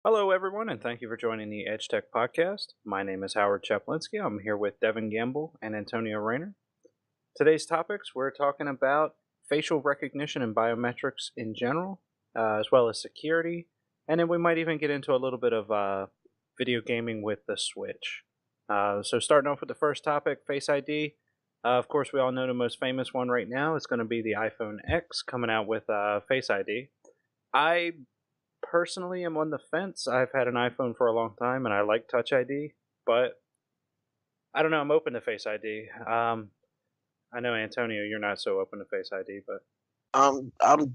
Hello, everyone, and thank you for joining the Edge Tech Podcast. My name is Howard Chaplinsky. I'm here with Devin Gamble and Antonio Rayner. Today's topics we're talking about facial recognition and biometrics in general, as well as security, and then we might even get into a little bit of video gaming with the Switch. So, starting off with the first topic, Face ID. Of course, we all know the most famous one right now is going to be the iPhone X coming out with Face ID. I personally am on the fence. I've had an iPhone for a long time and I like Touch ID, but I don't know. I'm open to Face ID. I know Antonio, you're not so open to Face ID, but Um, I'm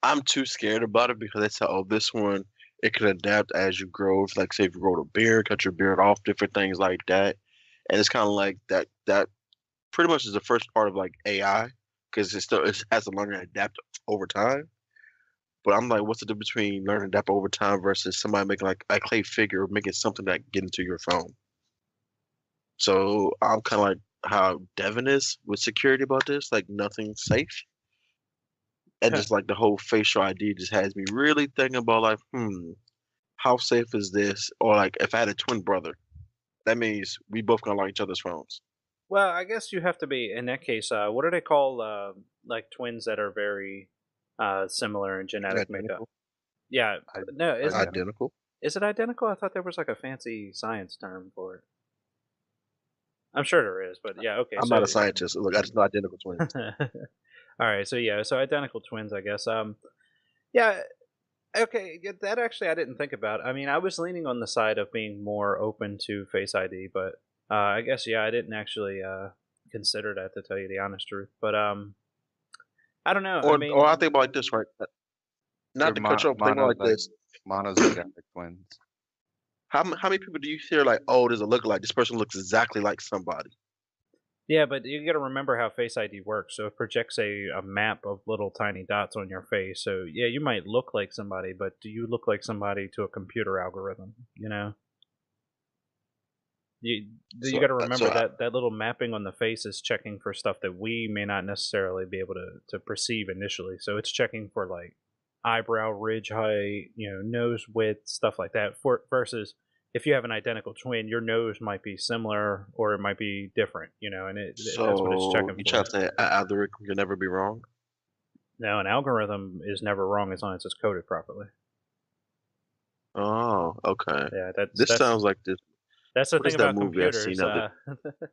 I'm too scared about it because they said, oh, this one it can adapt as you grow. If, like, say if you grow a beard, cut your beard off, different things like that. And it's kind of like that pretty much is the first part of like AI because it has to learn and adapt over time. But I'm like, what's the difference between learning and adapt over time versus somebody making like a clay figure, making something that get into your phone? So I'm kind of like how Devin is with security about this, like nothing's safe. And just like the whole facial ID just has me really thinking about like, how safe is this? Or like if I had a twin brother, that means we both gonna like each other's phones. well, I guess you have to be in that case. What do they call like twins that are very similar in genetic makeup? Identical. Yeah, I no, isn't identical. Identical. is it identical? I thought there was like a fancy science term for it. I'm sure there is, but yeah, okay. I'm So not a scientist. Look, I just know identical twins. all right, so yeah, so identical twins, I guess. Yeah, okay, yeah, that actually I didn't think about. I mean, I was leaning on the side of being more open to Face ID, but I guess yeah, I didn't actually consider that to tell you the honest truth. But I don't know. I Or I mean, think about like this, right? They're Not to cut you off, think about like this. monozygotic twins. How many people do you hear like, oh, does it look like this person looks exactly like somebody? yeah, but you got to remember how Face ID works. So it projects a map of little tiny dots on your face. So yeah, you might look like somebody, but do you look like somebody to a computer algorithm? You know. You So got to so remember that that little mapping on the face is checking for stuff that we may not necessarily be able to perceive initially. So it's checking for like eyebrow ridge height, nose width, stuff like that. For versus if you have an identical twin, your nose might be similar or it might be different, and that's what it's so checking you trying for. to say an algorithm can never be wrong? Now, an algorithm is never wrong as long as it's coded properly. Oh, okay. Yeah, that's This that's sounds like this. that's the What thing is that about movie I seen computers. of it?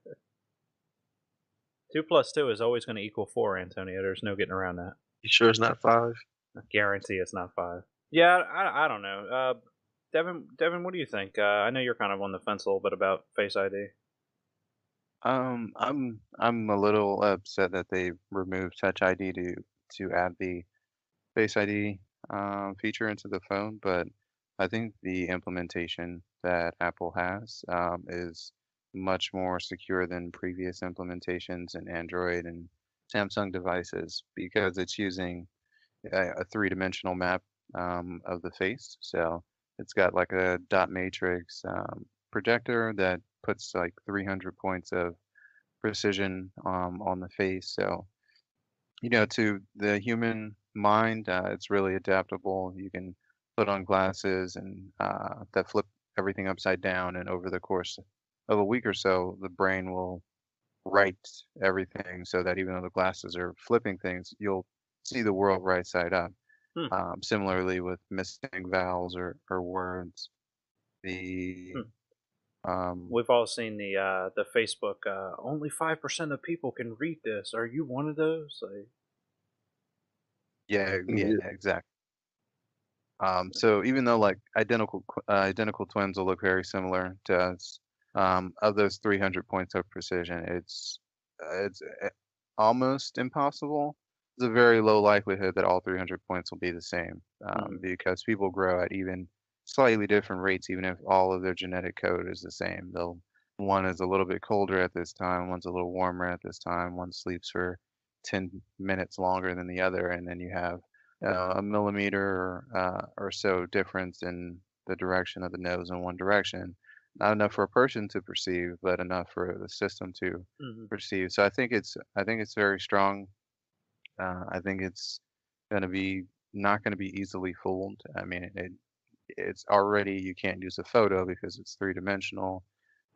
2 plus 2 is always going to equal 4, Antonio. There's no getting around that. You sure it's not five? I guarantee it's not 5. Yeah, I don't know. Devin, what do you think? I know you're kind of on the fence a little bit about Face ID. I'm a little upset that they removed Touch ID to add the Face ID feature into the phone, but I think the implementation that Apple has is much more secure than previous implementations in Android and Samsung devices because it's using a three-dimensional map of the face. So it's got like a dot matrix projector that puts like 300 points of precision on the face. So, to the human mind, it's really adaptable. You can put on glasses and that flip everything upside down, and over the course of a week or so, the brain will write everything so that even though the glasses are flipping things, you'll see the world right side up. Hmm. Similarly with missing vowels or words, the Hmm. um, We've all seen the Facebook. Only 5% of people can read this. Are you one of those? Like, yeah, exactly. So even though like identical twins will look very similar to us, of those 300 points of precision, it's almost impossible. There's a very low likelihood that all 300 points will be the same, mhm. because people grow at even slightly different rates, even if all of their genetic code is the same. One is a little bit colder at this time, one's a little warmer at this time, one sleeps for 10 minutes longer than the other, and then you have a millimeter or so difference in the direction of the nose in one direction. Not enough for a person to perceive, but enough for the system to Mhm. perceive. So I think it's very strong. I think it's gonna be not gonna be easily fooled. I mean, it's already you can't use a photo because it's three-dimensional.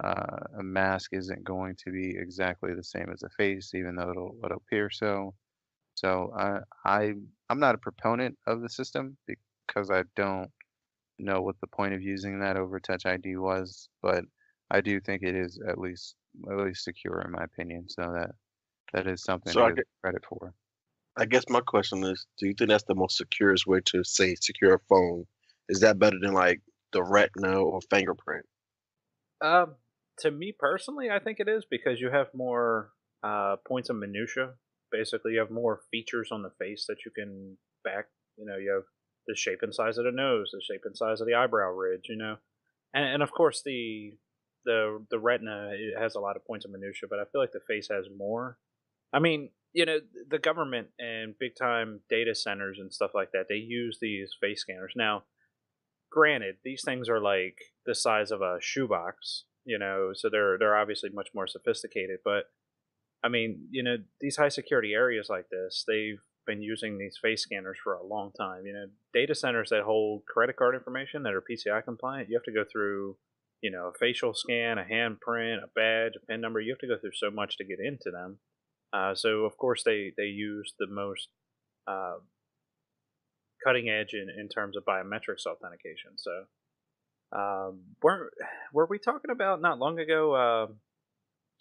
A mask isn't going to be exactly the same as a face, even though it'll appear so. So I'm not a proponent of the system because I don't know what the point of using that over Touch ID was, but I do think it is at least secure in my opinion. So that is something So to I give guess, it credit for. I guess my question is, do you think that's the most securest way to say secure a phone? Is that better than like the retina or fingerprint? Um, to me personally, I think it is because you have more points of minutia. Basically, you have more features on the face that you can back. You have the shape and size of the nose, the shape and size of the eyebrow ridge. And of course the retina, it has a lot of points of minutia, but I feel like the face has more. I mean, the government and big time data centers and stuff like that, they use these face scanners. Now, granted, these things are like the size of a shoebox, so they're obviously much more sophisticated. But I mean, these high security areas like this, they've been using these face scanners for a long time. Data centers that hold credit card information that are PCI compliant, you have to go through, a facial scan, a handprint, a badge, a PIN number. You have to go through so much to get into them. So of course they use the most uh, cutting edge in terms of biometrics authentication. So were we talking about not long ago?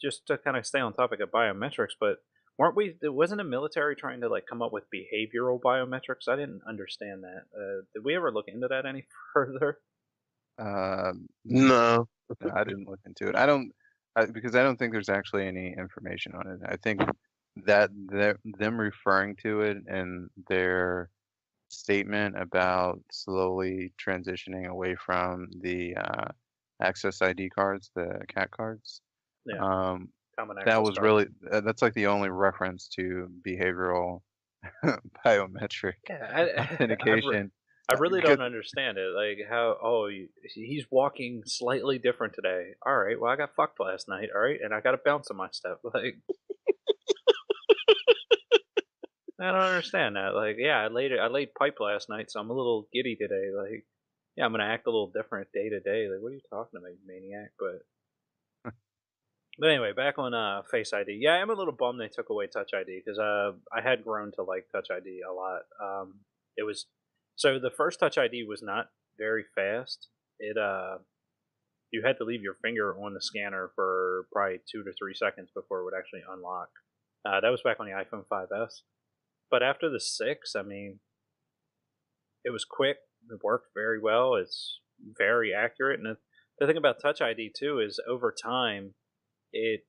Just to kind of stay on topic of biometrics, but weren't we? Wasn't the military trying to like come up with behavioral biometrics? I didn't understand that. Did we ever look into that any further? N- No. no, I didn't look into it. Because I don't think there's actually any information on it. I think that them referring to it and their statement about slowly transitioning away from the Access ID cards, the CAT cards. Yeah, Um, common that access was card. really that's like the only reference to behavioral biometric Yeah, authentication. I really Because don't understand it. Like how he's walking slightly different today. All right, well I got fucked last night. All right, and I got a bounce on my step. Like I don't understand that. Like yeah, I laid pipe last night, so I'm a little giddy today. Like yeah, I'm gonna act a little different day to day. Like what are you talking about, you maniac? But anyway, back on Face ID. Yeah, I'm a little bummed they took away Touch ID because I had grown to like Touch ID a lot. It was so the first Touch ID was not very fast. It You had to leave your finger on the scanner for probably 2 to 3 seconds before it would actually unlock. That was back on the iPhone 5S. But after the six, I mean, it was quick. It worked very well. It's very accurate, and the thing about Touch ID too is over time it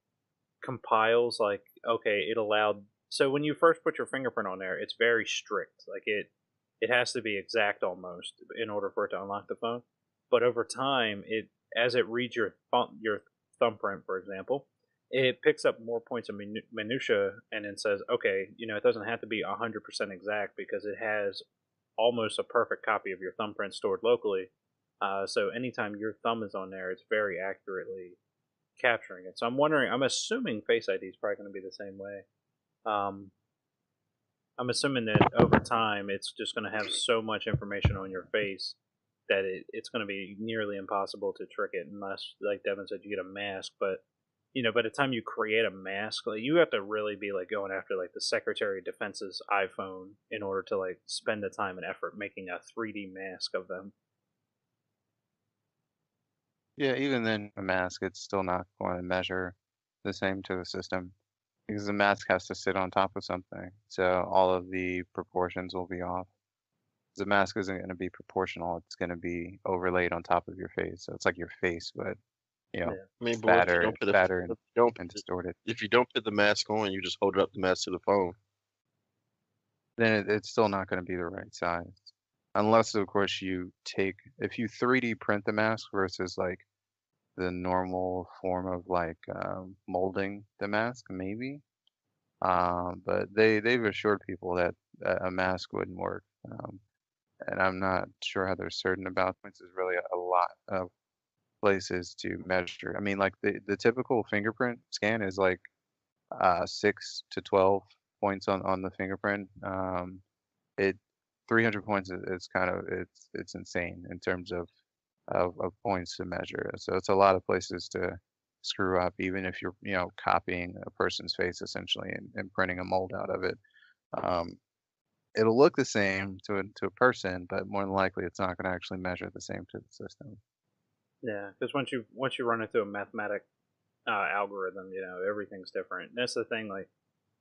compiles like okay it allowed so when you first put your fingerprint on there it's very strict like it has to be exact almost in order for it to unlock the phone, but over time it as it reads your thumbprint for example, it picks up more points of minutia and then says okay it doesn't have to be 100% exact because it has almost a perfect copy of your thumbprint stored locally. So anytime your thumb is on there it's very accurately capturing it. So I'm assuming Face ID is probably going to be the same way. Um, I'm assuming that over time it's just going to have so much information on your face that it's going to be nearly impossible to trick it unless, like Devin said, you get a mask. But by the time you create a mask, like you have to really be like going after like the Secretary of Defense's iPhone in order to like spend the time and effort making a 3D mask of them. yeah, even then a mask, it's still not going to measure the same to the system because the mask has to sit on top of something. So all of the proportions will be off. The mask isn't going to be proportional. It's going to be overlaid on top of your face. So it's like your face, but you know, Yeah. I mean, but if you fatter, don't put fatter if you don't and put distorted. if you don't put the mask on, you just hold up the mask to the phone. Then it's still not going to be the right size. Unless, of course, if you 3D print the mask versus like the normal form of like molding the mask, maybe. But they've assured people that a mask wouldn't work. And I'm not sure how they're certain about points. There's really a lot of places to measure. I mean, like the typical fingerprint scan is like 6 to 12 points on the fingerprint. It 300 points is kind of it's insane in terms of points to measure. So it's a lot of places to screw up, even if you're copying a person's face essentially and printing a mold out of it. Um, it'll look the same to a person, but more than likely it's not going to actually measure the same to the system. Yeah, because once you run it through a mathematic algorithm, everything's different. And that's the thing. Like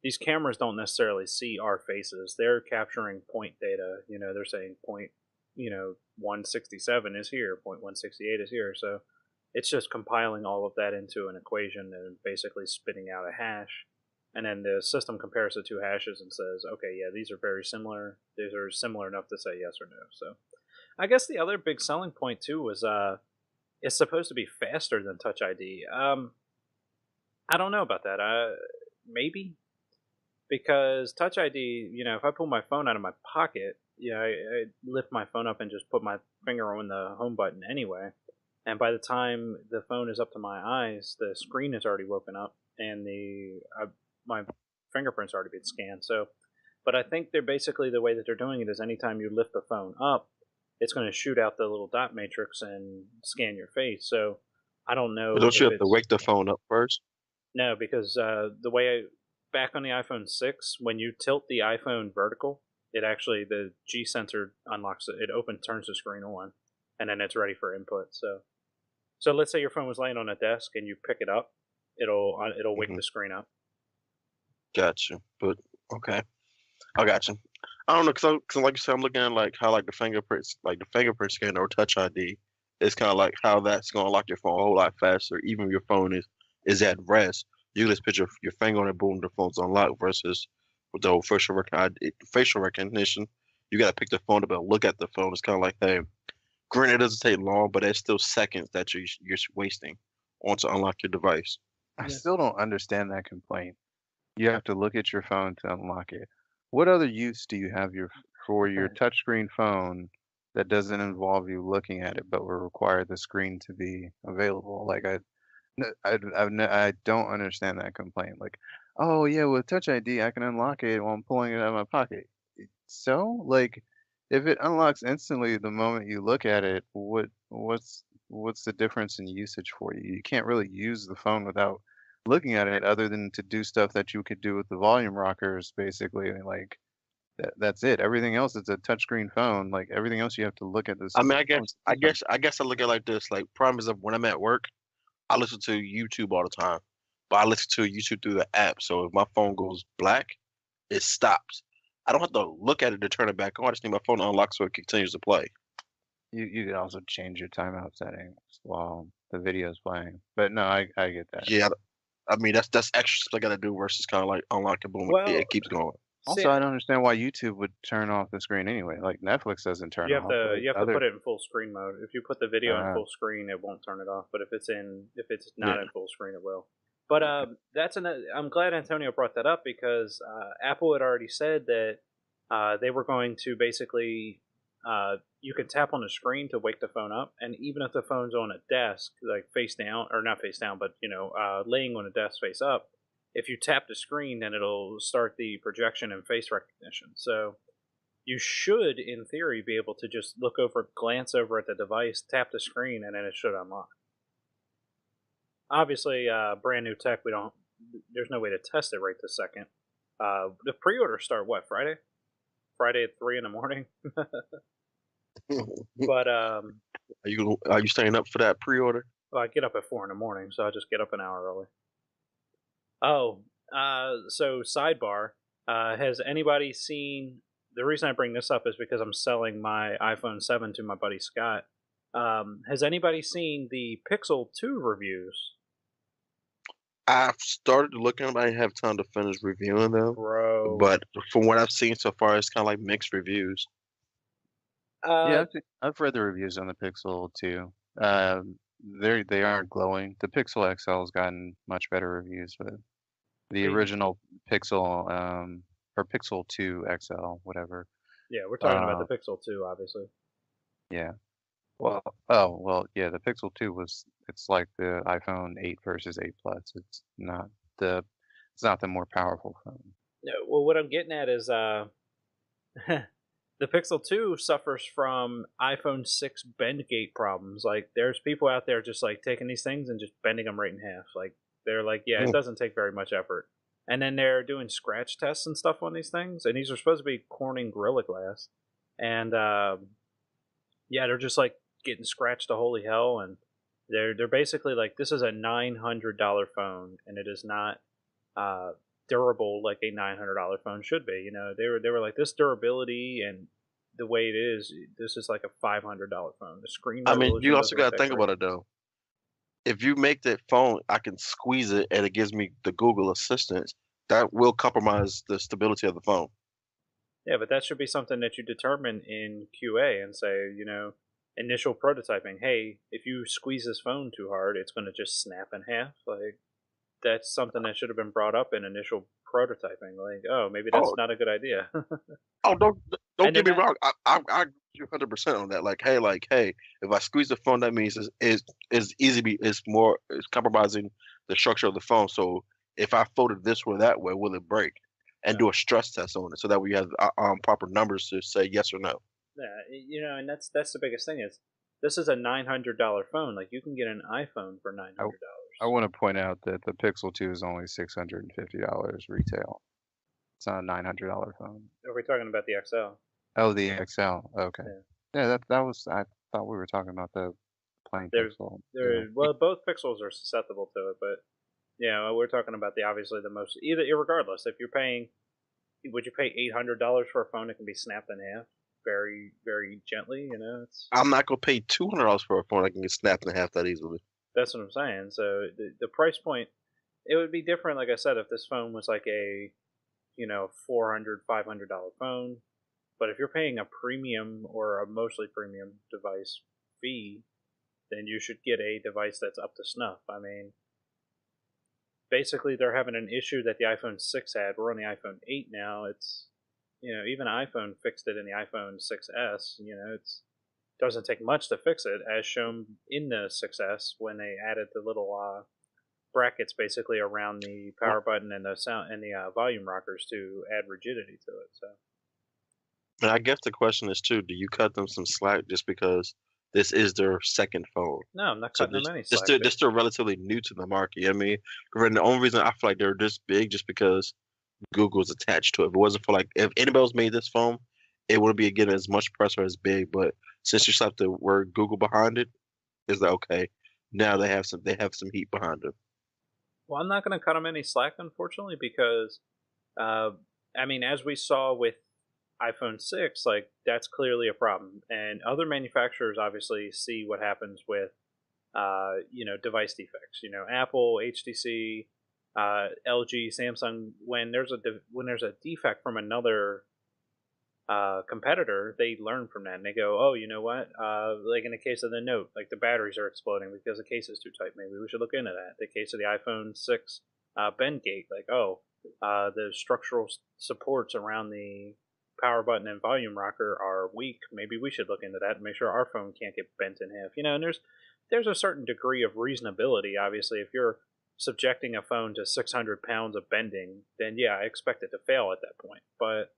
these cameras don't necessarily see our faces; they're capturing point data. They're saying point, 167 is here, point 168 is here. So it's just compiling all of that into an equation and basically spitting out a hash. And then the system compares the two hashes and says, okay, yeah, these are very similar. These are similar enough to say yes or no. So I guess the other big selling point too was it's supposed to be faster than Touch ID. I don't know about that. Maybe because Touch ID, if I pull my phone out of my pocket, I lift my phone up and just put my finger on the home button anyway. And by the time the phone is up to my eyes, the screen is already woken up and my fingerprints already been scanned. So, but I think they're basically the way that they're doing it is anytime you lift the phone up, it's going to shoot out the little dot matrix and scan your face. So I don't know. But don't if you have to wake the phone up first? No, because the way back on the iPhone 6, when you tilt the iPhone vertical, it actually the G sensor unlocks it. It turns the screen on, and then it's ready for input. So let's say your phone was laying on a desk and you pick it up, it'll wake Mhm. the screen up. Gotcha. But okay, I got you. I don't know, cause like you said, I'm looking at like how like the fingerprint scanner or Touch ID is kind of like how that's gonna lock your phone a whole lot faster. Even if your phone is at rest, you just put your finger on it, boom, the phone's unlocked. Versus with the whole facial recognition, you gotta pick the phone up and look at the phone. It's kind of like, hey, granted, it doesn't take long, but it's still seconds that you're wasting on to unlock your device. I Yeah. still don't understand that complaint. You have to look at your phone to unlock it. What other use do you have for your touchscreen phone that doesn't involve you looking at it, but will require the screen to be available? Like I don't understand that complaint. Like, oh yeah, with Touch ID, I can unlock it while I'm pulling it out of my pocket. So, like, if it unlocks instantly the moment you look at it, what's the difference in usage for you? You can't really use the phone without looking at it, other than to do stuff that you could do with the volume rockers, basically. I mean, like that's it. Everything else is a touchscreen phone. Like everything else, you have to look at this I mean, I phone guess, I system. guess, I guess I look at it like this. Like, problem is that when I'm at work, I listen to YouTube all the time, but I listen to YouTube through the app. So if my phone goes black, it stops. I don't have to look at it to turn it back on. I just need my phone to unlock so it continues to play. You can also change your timeout settings while the video is playing. But no, I get that. Yeah, I mean that's extra stuff I gotta do versus kind of like unlocking, boom, Well, it keeps going. see, Also, I don't understand why YouTube would turn off the screen anyway. Like Netflix doesn't turn you have off, to but you have to other put it in full screen mode. If you put the video in uh, full screen, it won't turn it off. But if it's Yeah, not in full screen, it will. But okay. I'm glad Antonio brought that up because Apple had already said that they were going to basically you can tap on the screen to wake the phone up, and even if the phone's on a desk, like face down or not face down, but laying on a desk face up, if you tap the screen, then it'll start the projection and face recognition. So you should, in theory, be able to just look over, glance over at the device, tap the screen, and then it should unlock. Obviously, brand new tech. We don't. There's no way to test it right this second. The pre-orders start what Friday? Friday at 3 in the morning. But are you staying up for that pre-order? well, I get up at 4 in the morning, so I just get up an hour early. Oh, so sidebar. Has anybody seen? The reason I bring this up is because I'm selling my iPhone 7 to my buddy Scott. Has anybody seen the Pixel 2 reviews? I've started looking, but I didn't have time to finish reviewing them. Bro. But from what I've seen so far, it's kind of like mixed reviews. Yeah, Uh, I've read the reviews on the Pixel too. They aren't glowing. The Pixel XL has gotten much better reviews, but the see, original Pixel, or Pixel 2 XL, whatever. yeah, we're talking about the Uh, Pixel 2, obviously. yeah. Well, oh, well, yeah, the Pixel 2 it's like the iPhone 8 versus 8 Plus. The, it's not the more powerful phone. No, well, what I'm getting at is The Pixel 2 suffers from iPhone 6 bend gate problems. Like, there's people out there just like taking these things and just bending them right in half. Like, they're like, yeah, it Mm. doesn't take very much effort. And then they're doing scratch tests and stuff on these things, and these are supposed to be Corning Gorilla Glass, and yeah, they're just like getting scratched to holy hell, and they're basically like, this is a $900 phone, and it is not uh, durable like a $900 phone should be. You know, they were like, this durability and the way it is, this is like a $500 phone. The screen I mean, resolution you also doesn't look gotta that think great. about it though. If you make that phone, I can squeeze it and it gives me the Google Assistant. That will compromise the stability of the phone. Yeah, but that should be something that you determine in QA and say, you know, initial prototyping. Hey, if you squeeze this phone too hard, it's going to just snap in half. Like, that's something that should have been brought up in initial prototyping. Like, oh, maybe that's Oh, not a good idea. oh, don't And they're get me not. wrong. I agree with you 100% on that. Like, hey, if I squeeze the phone, that means it's easy. It's compromising the structure of the phone. So if I fold it this way or that way, will it break? And Yeah, do a stress test on it, so that we have proper numbers to say yes or no. yeah, you know, and that's the biggest thing is this is a $900 phone. Like, you can get an iPhone for nine I hundred I dollars. want to point out that the Pixel 2 is only $650 retail. It's not a $900 phone. Are we talking about the XL? Oh, the XL. Okay. Yeah, Yeah, that was. I thought we were talking about the plain there's Pixel. Yeah. there. Well, both Pixels are susceptible to it, but yeah, we're talking about the obviously the most either. Irregardless, if you're paying, would you pay $800 for a phone that can be snapped in half very very gently? You know, I'm not gonna pay $200 for a phone that can get snapped in half that easily. that's what I'm saying. So the price point, it would be different. Like I said, if this phone was like a, you know, $400 $500 phone, but if you're paying a premium or a mostly premium device fee, then you should get a device that's up to snuff. I mean, basically they're having an issue that the iPhone 6 had. We're on the iPhone 8 now. It's, you know, even iPhone fixed it in the iPhone 6s. You know, it's doesn't take much to fix it, as shown in the 6s when they added the little brackets basically around the Well, power button and the sound and the volume rockers to add rigidity to it. So and I guess the question is too, do you cut them some slack just because this is their second phone? no, I'm not So cutting them any they're slack. still they're still relatively new to the market. You know what I mean, and the only reason I feel like they're this big just because Google's attached to it. If it wasn't for like if anybody else made this phone, it wouldn't be getting as much press or as big. But since you slapped the word Google behind it, it's like okay, now they have some heat behind them. Well, I'm not going to cut them any slack, unfortunately, because uh, I mean, as we saw with iPhone 6, like, that's clearly a problem, and other manufacturers obviously see what happens with you know, device defects. You know, Apple, HTC, LG, Samsung. When there's a defect from another competitor, they learn from that and they go, oh, you know what? Like in the case of the Note, like the batteries are exploding because the case is too tight. Maybe we should look into that. The case of the iPhone 6 bend gate, like, oh, the structural supports around the power button and volume rocker are weak. Maybe we should look into that and make sure our phone can't get bent in half. You know, and there's a certain degree of reasonability. Obviously, if you're subjecting a phone to 600 pounds of bending, then yeah, I expect it to fail at that point. But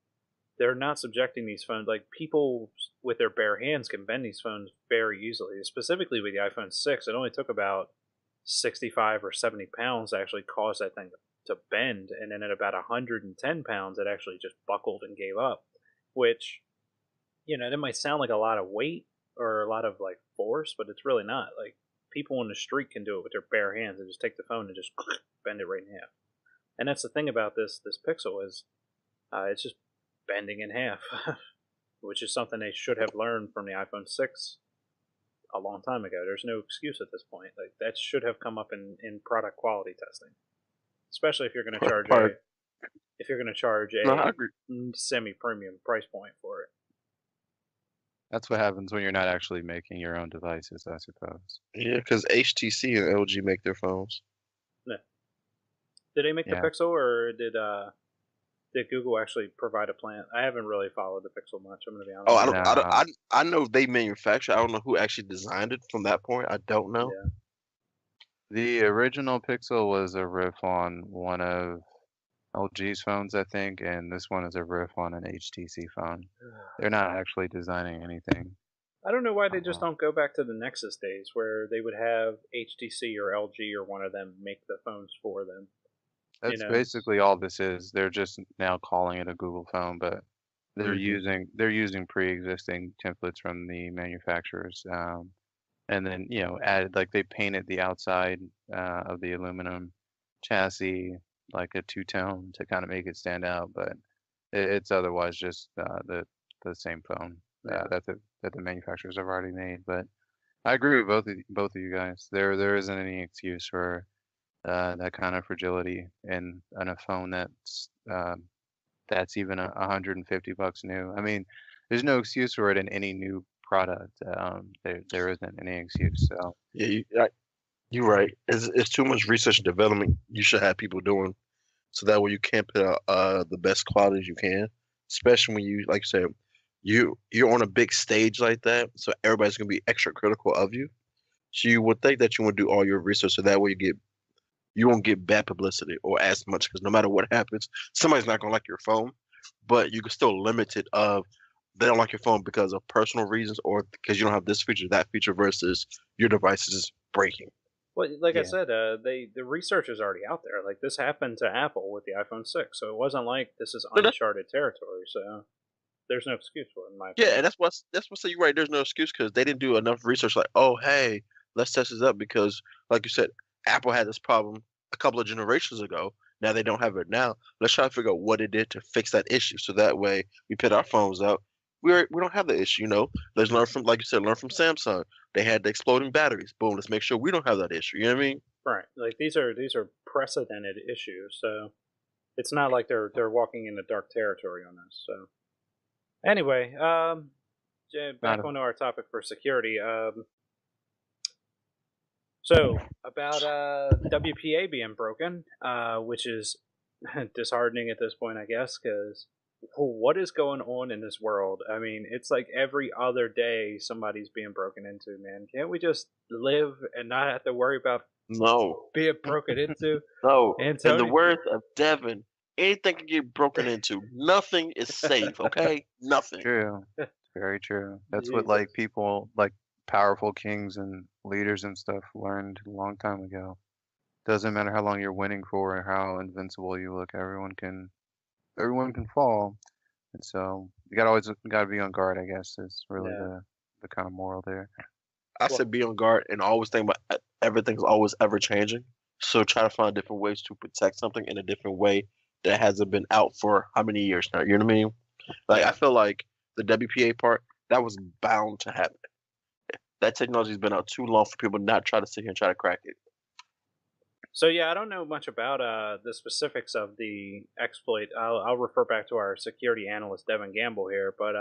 they're not subjecting these phones, like, people with their bare hands can bend these phones very easily. Specifically with the iPhone 6, it only took about 65 or 70 pounds to actually cause that thing to bend, and then at about 110 pounds, it actually just buckled and gave up. Which, you know, that might sound like a lot of weight or a lot of like force, but it's really not. Like, people in the street can do it with their bare hands and just take the phone and just bend it right in half. And that's the thing about this Pixel is it's just bending in half, which is something they should have learned from the iPhone 6 a long time ago. There's no excuse at this point. Like, that should have come up in product quality testing, especially if you're going to Part, charge part, no, I a agree. semi premium price point for it. That's what happens when you're not actually making your own devices, I suppose. Yeah, because HTC and LG make their phones. No. Did they make the Yeah. Pixel, or did Google actually provide a plant? I haven't really followed the Pixel much. I'm going to be Oh, honest I with don't, you. I don't, Nah. I know they manufacture. I don't know who actually designed it from that point. I don't know. Yeah. The original Pixel was a riff on one of LG's phones, I think, and this one is a riff on an HTC phone. They're not actually designing anything. I don't know why they just Uh, don't go back to the Nexus days where they would have HTC or LG or one of them make the phones for them. You that's know, basically all this is. They're just now calling it a Google phone, but Hmm. they're using pre-existing templates from the manufacturers, and then added like they painted the outside of the aluminum chassis like a two-tone to kind of make it stand out, but it's otherwise just the same phone yeah. that the manufacturers have already made. But I agree with both of you guys. There isn't any excuse for that kind of fragility in a phone that's even 150 bucks new. I mean, there's no excuse for it in any new product. There isn't any excuse. So Yeah, you're right. It's too much research and development you should have people doing, so that way you can put out the best quality you can. Especially when you, like you said, you're on a big stage like that, so everybody's gonna be extra critical of you. So you would think that you would do all your research, so that way you won't get bad publicity or as much, because no matter what happens, somebody's not gonna like your phone, but you can still limit it of they don't like your phone because of personal reasons or because you don't have this feature, that feature versus your device is breaking. Well, like I yeah, said, the research is already out there. Like this happened to Apple with the iPhone 6, so it wasn't like this is No, uncharted territory. So there's no excuse for it, in my yeah, opinion. and that's what say you're right. There's no excuse because they didn't do enough research. Like, oh, hey, let's test this up because, like you said, Apple had this problem a couple of generations ago. Now they don't have it now. Let's try to figure out what it did to fix that issue. So that way we put our phones out. We don't have the issue. Let's learn from, like you said, learn from Samsung. They had the exploding batteries. Boom. Let's make sure we don't have that issue. You know what I mean? Right. Like these are precedented issues, so it's not like they're walking into dark territory on this. So anyway, not back onto our topic for security. So about WPA being broken, which is disheartening at this point, I guess, because what is going on in this world? I mean, it's like every other day somebody's being broken into. Man, can't we just live and not have to worry about No, being broken into? no. In the Antonio, words of Devin, anything can get broken into. Nothing is safe. Okay, nothing. true. Very true. That's what Jesus. like people like powerful kings and leaders and stuff learned a long time ago. Doesn't matter how long you're winning for or how invincible you look, everyone can fall. And so you gotta be on guard, I guess, is really Yeah. the kind of moral there. I Well, said be on guard and always think about everything's always ever changing. So try to find different ways to protect something in a different way that hasn't been out for how many years now? You know what I mean? Like I yeah. feel like the WPA part that was bound to happen. That technology's been out too long for people not try to sit here and try to crack it. So yeah, I don't know much about the specifics of the exploit. I'll refer back to our security analyst Devin Gamble here, but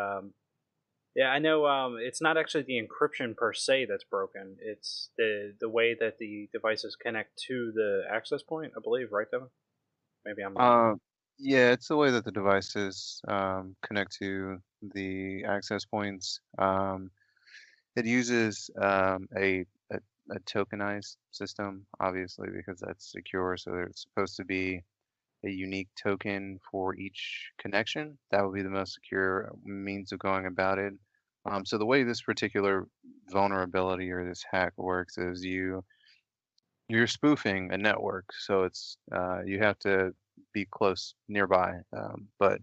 yeah, I know it's not actually the encryption per se that's broken. It's the way that the devices connect to the access point. I believe, right, Devin? Maybe I'm wrong. Uh, yeah, it's the way that the devices connect to the access points. It uses a a tokenized system, obviously, because that's secure. So there's supposed to be a unique token for each connection. That would be the most secure means of going about it. So the way this particular vulnerability or this hack works is you're spoofing a network, so it's you have to be close nearby. But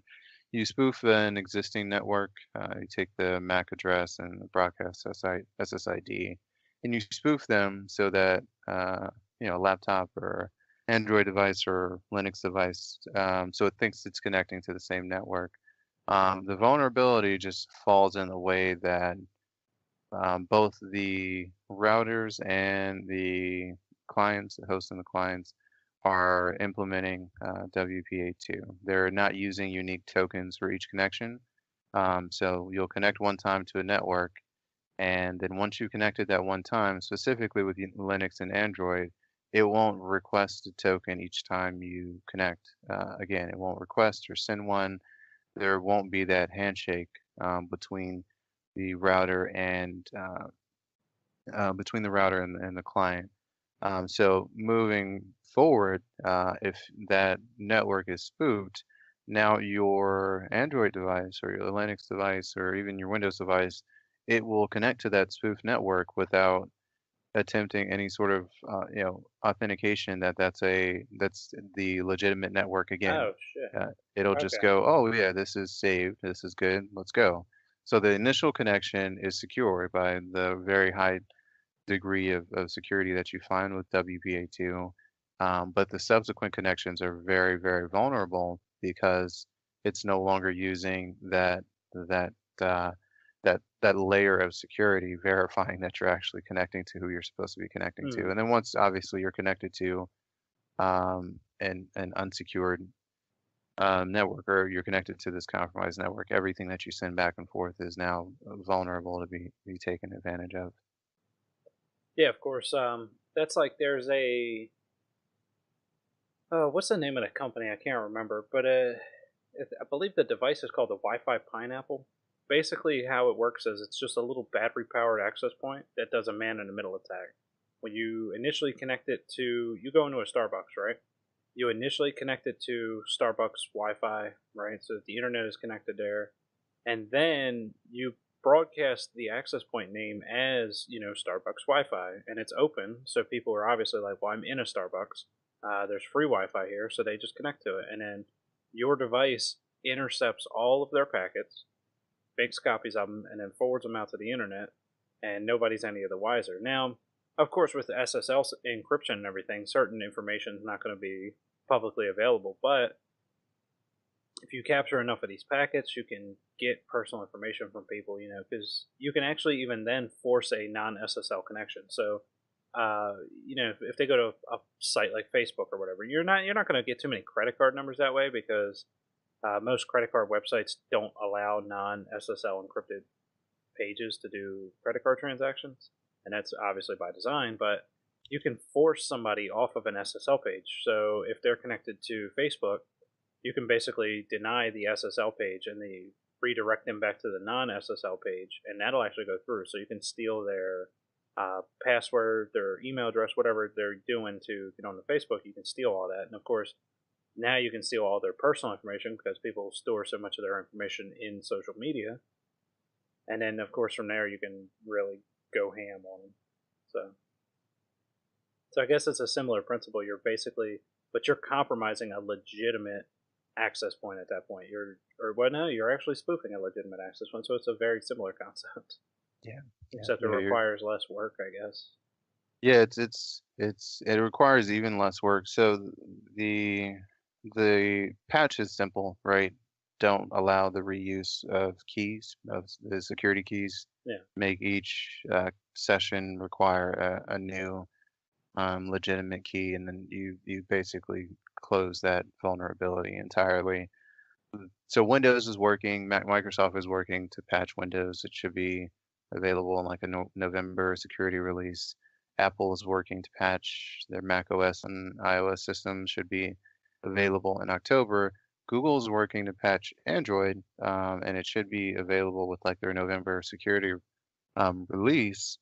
you spoof an existing network. You take the MAC address and the broadcast SSID, and you spoof them so that a laptop or Android device or Linux device, so it thinks it's connecting to the same network. The vulnerability just falls in the way that both the routers and the clients, the hosts and the clients, are implementing WPA2. They're not using unique tokens for each connection. So you'll connect one time to a network, and then once you connect it that one time, specifically with Linux and Android, it won't request a token each time you connect. Again, it won't request or send one. There won't be that handshake between the router and between the router and the client. So moving forward, if that network is spoofed, now your Android device or your Linux device or even your Windows device, it will connect to that spoof network without attempting any sort of authentication that that's the legitimate network again. Oh shit. It'll just Okay. go, oh yeah, this is saved, this is good, let's go. So the initial connection is secure by the very high degree of security that you find with WPA2. But the subsequent connections are very, very vulnerable because it's no longer using that uh, that layer of security verifying that you're actually connecting to who you're supposed to be connecting to. Hmm. And then once obviously you're connected to an unsecured network or you're connected to this compromised network, everything that you send back and forth is now vulnerable to be taken advantage of. Yeah, of course. That's like there's a what's the name of the company? I can't remember, but I believe the device is called the Wi-Fi Pineapple. Basically, how it works is it's just a little battery-powered access point that does a man-in-the-middle attack. When you initially connect it to, you go into a Starbucks, right? You initially connect it to Starbucks Wi-Fi, right? So the internet is connected there, and then you broadcast the access point name as Starbucks Wi-Fi, and it's open, so people are obviously like, "Well, I'm in a Starbucks. There's free Wi-Fi here," so they just connect to it, and then your device intercepts all of their packets, makes copies of them, and then forwards them out to the internet, and nobody's any of the wiser. Now, of course, with SSL encryption and everything, certain information is not going to be publicly available, but if you capture enough of these packets, you can get personal information from people, because you can actually even then force a non SSL connection. So, if they go to a site like Facebook or whatever, you're not going to get too many credit card numbers that way because most credit card websites don't allow non SSL encrypted pages to do credit card transactions, and that's obviously by design. But you can force somebody off of an SSL page. So if they're connected to Facebook, you can basically deny the SSL page and they redirect them back to the non SSL page, and that'll actually go through. So you can steal their password, their email address, whatever they're doing to get on the Facebook. You can steal all that, and of course, now you can steal all their personal information because people store so much of their information in social media. And then, of course, from there you can really go ham on them. So I guess it's a similar principle. But you're compromising a legitimate access point at that point. You're actually spoofing a legitimate access point. So it's a very similar concept, Yeah, except it yeah, requires less work, I guess. yeah. It requires even less work. So the the patch is simple, right? Don't allow the reuse of keys of the security keys. Yeah. Make each session require a new legitimate key, and then you basically close that vulnerability entirely. So Windows is working, Microsoft is working to patch Windows. It should be available in like a November security release. Apple is working to patch their Mac OS and iOS systems. Should be available in October. Google is working to patch Android, and it should be available with like their November security release.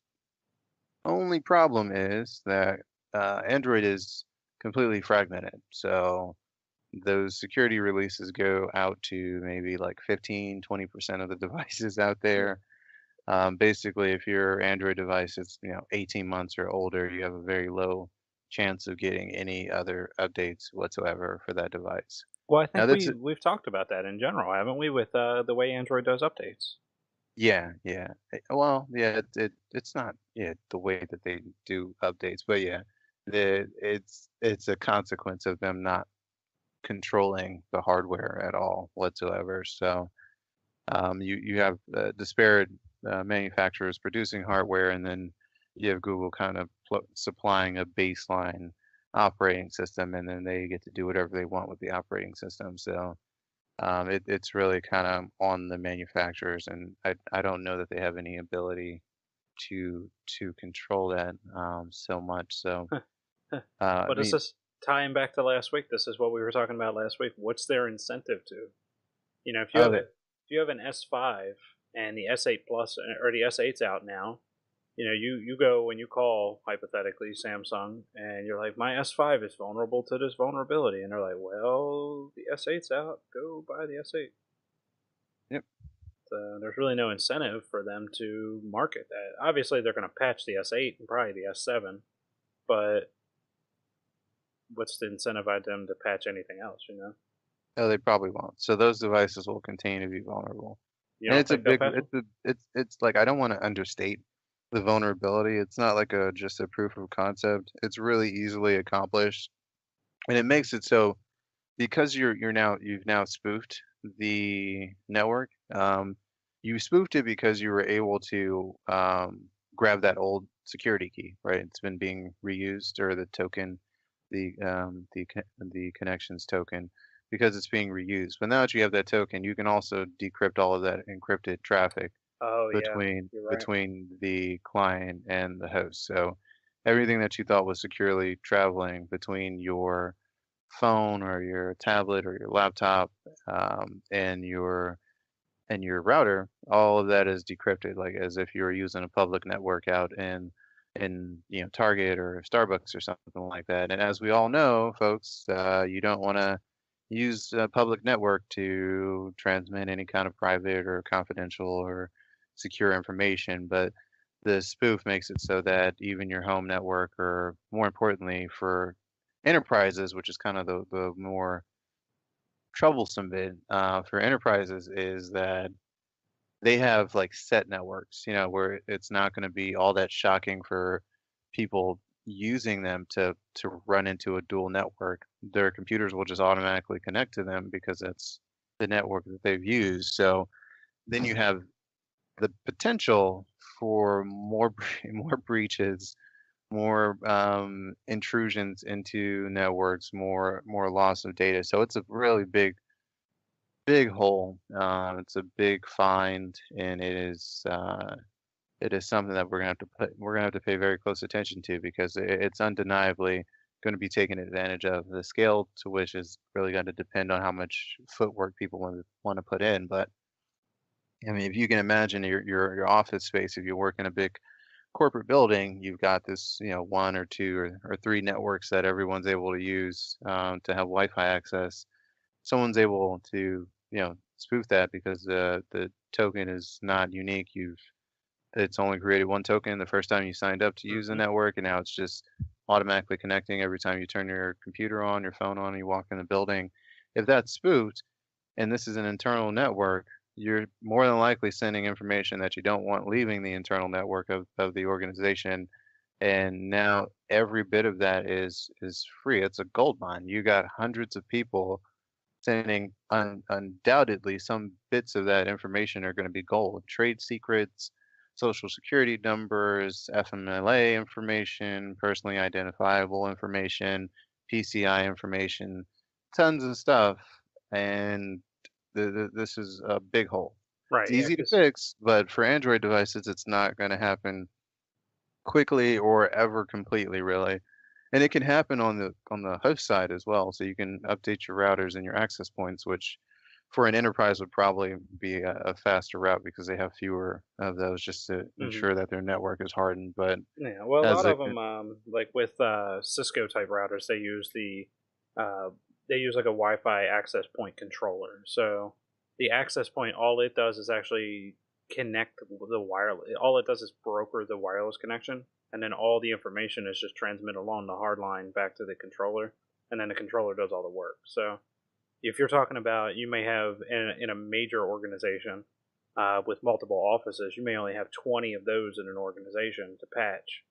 Only problem is that Android is completely fragmented. So those security releases go out to maybe like 15-20% of the devices out Yeah. there. Basically, if your Android device is 18 months or older, you have a very low chance of getting any other updates whatsoever for that device. Well, I Now think that's we've talked about that in general, haven't we, with the way Android does updates? yeah, yeah. Well, yeah, it's not the way that they do updates, but yeah, it's a consequence of them not controlling the hardware at all whatsoever. So you have disparate manufacturers producing hardware, and then you have Google kind of supplying a baseline operating system, and then they get to do whatever they want with the operating system. So it's really kind of on the manufacturers, and I don't know that they have any ability to control that so much. So I But is mean, this tying back to last week? This is what we were talking about last week. What's their incentive to? oh, If you have an S5 and the S8 Plus or the S8's out now, you go when you call, hypothetically, Samsung, and you're like, my S5 is vulnerable to this vulnerability. And they're like, well, the S8's out. Go buy the S8. Yep. So there's really no incentive for them to market that. Obviously, they're going to patch the S8 and probably the S7, but what's to incentivize them to patch anything else? No, they probably won't. So those devices will continue to be vulnerable. You And don't it's a think they'll big, patch them? it's like, I don't want to understate the vulnerability. It's not like just a proof of concept. It's really easily accomplished. And it makes it so because you've now spoofed the network. You spoofed it because you were able to grab that old security key, right? It's been being reused, or the token, the connections token, because it's being reused. But now that you have that token, you can also decrypt all of that encrypted traffic Oh, yeah. between You're right. the client and the host. So everything that you thought was securely traveling between your phone or your tablet or your laptop, and your router, all of that is decrypted, like as if you were using a public network out in Target or Starbucks or something like that. And as we all know, folks, you don't want to use a public network to transmit any kind of private or confidential or secure information. But the spoof makes it so that even your home network, or more importantly for enterprises, which is kind of the more troublesome bit for enterprises, is that they have like set networks, where it's not going to be all that shocking for people using them to run into a dual network. Their computers will just automatically connect to them because that's the network that they've used. So then you have the potential for more more breaches, more intrusions into networks, more loss of data. So it's a really big hole. It's a big find, and it is something that we're gonna have to pay very close attention to, because it's undeniably going to be taken advantage of. The scale to which is really going to depend on how much footwork people want to put in. But I mean, if you can imagine your office space, if you work in a big corporate building, you've got this, one or two or three networks that everyone's able to use to have Wi-Fi access. Someone's able to, spoof that because the token is not unique. It's only created one token the first time you signed up to use the Hmm. network, and now it's just automatically connecting every time you turn your computer on, your phone on, and you walk in the building. If that's spoofed, and this is an internal network, you're more than likely sending information that you don't want leaving the internal network of the organization. And now every bit of that is free. It's a gold mine. You got hundreds of people sending, undoubtedly some bits of that information are going to be gold. Trade secrets, social security numbers, FMLA information, personally identifiable information, PCI information, tons of stuff. And this is a big hole. It's Right, yeah, easy to because fix, but for Android devices, it's not going to happen quickly or ever completely, really. And it can happen on the host side as well. So you can update your routers and your access points, which for an enterprise would probably be a faster route because they have fewer of those, just to ensure that their network is hardened. But yeah, well, a as lot a of them, like with Cisco type routers, uh, they use like a Wi-Fi access point controller. So the access point, all it does is actually connect the wireless. All it does is broker the wireless connection, and then all the information is just transmitted along the hard line back to the controller, and then the controller does all the work. So if you're talking about, you may have in a major organization with multiple offices, you may only have 20 of those in an organization to patch,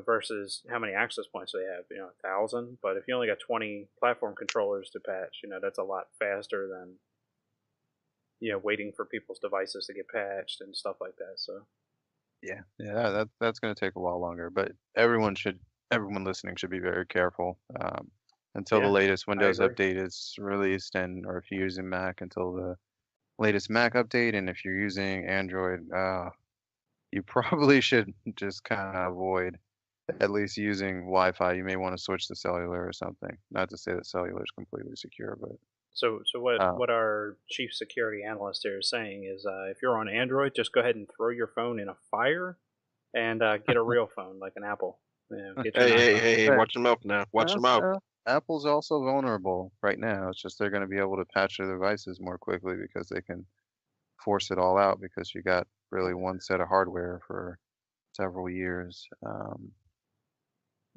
versus how many access points they have, 1,000. But if you only got 20 platform controllers to patch, that's a lot faster than, waiting for people's devices to get patched and stuff like that. So, yeah, that's going to take a while longer. But everyone listening should be very careful until the yeah, latest I Windows agree. update is released, and or if you're using Mac, until the latest Mac update. And if you're using Android, you probably should just kind of avoid at least using Wi-Fi. You may want to switch to cellular or something. Not to say that cellular is completely secure, but So what uh, what our chief security analyst here is saying is, if you're on Android, just go ahead and throw your phone in a fire and get a real phone like an Apple. Get you Hey, an hey, iPhone. hey, hey, Hey, watch your mouth now. Watch your mouth. Apple's also vulnerable right now. It's just they're going to be able to patch their devices more quickly because they can force it all out because you got really one set of hardware for several years.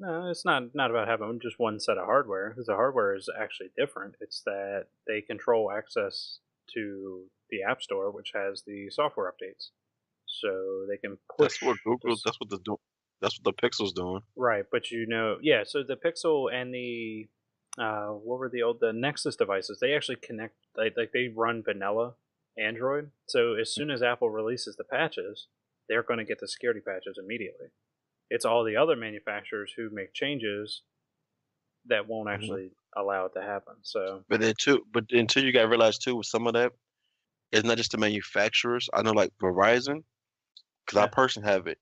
No, it's not about having just one set of hardware, because the hardware is actually different. It's that they control access to the App Store, which has the software updates, so they can That's push what Google. this. That's what That's what the Pixel's doing. Right, but yeah. So the Pixel and the what were the Nexus devices? They actually connect, like they run vanilla Android. So as soon as Apple releases the patches, they're going to get the security patches immediately. It's all the other manufacturers who make changes that won't Mhm. actually allow it to happen. So But then too, you gotta realize too with some of that, it's not just the manufacturers. I know like Verizon, because I yeah, personally have it.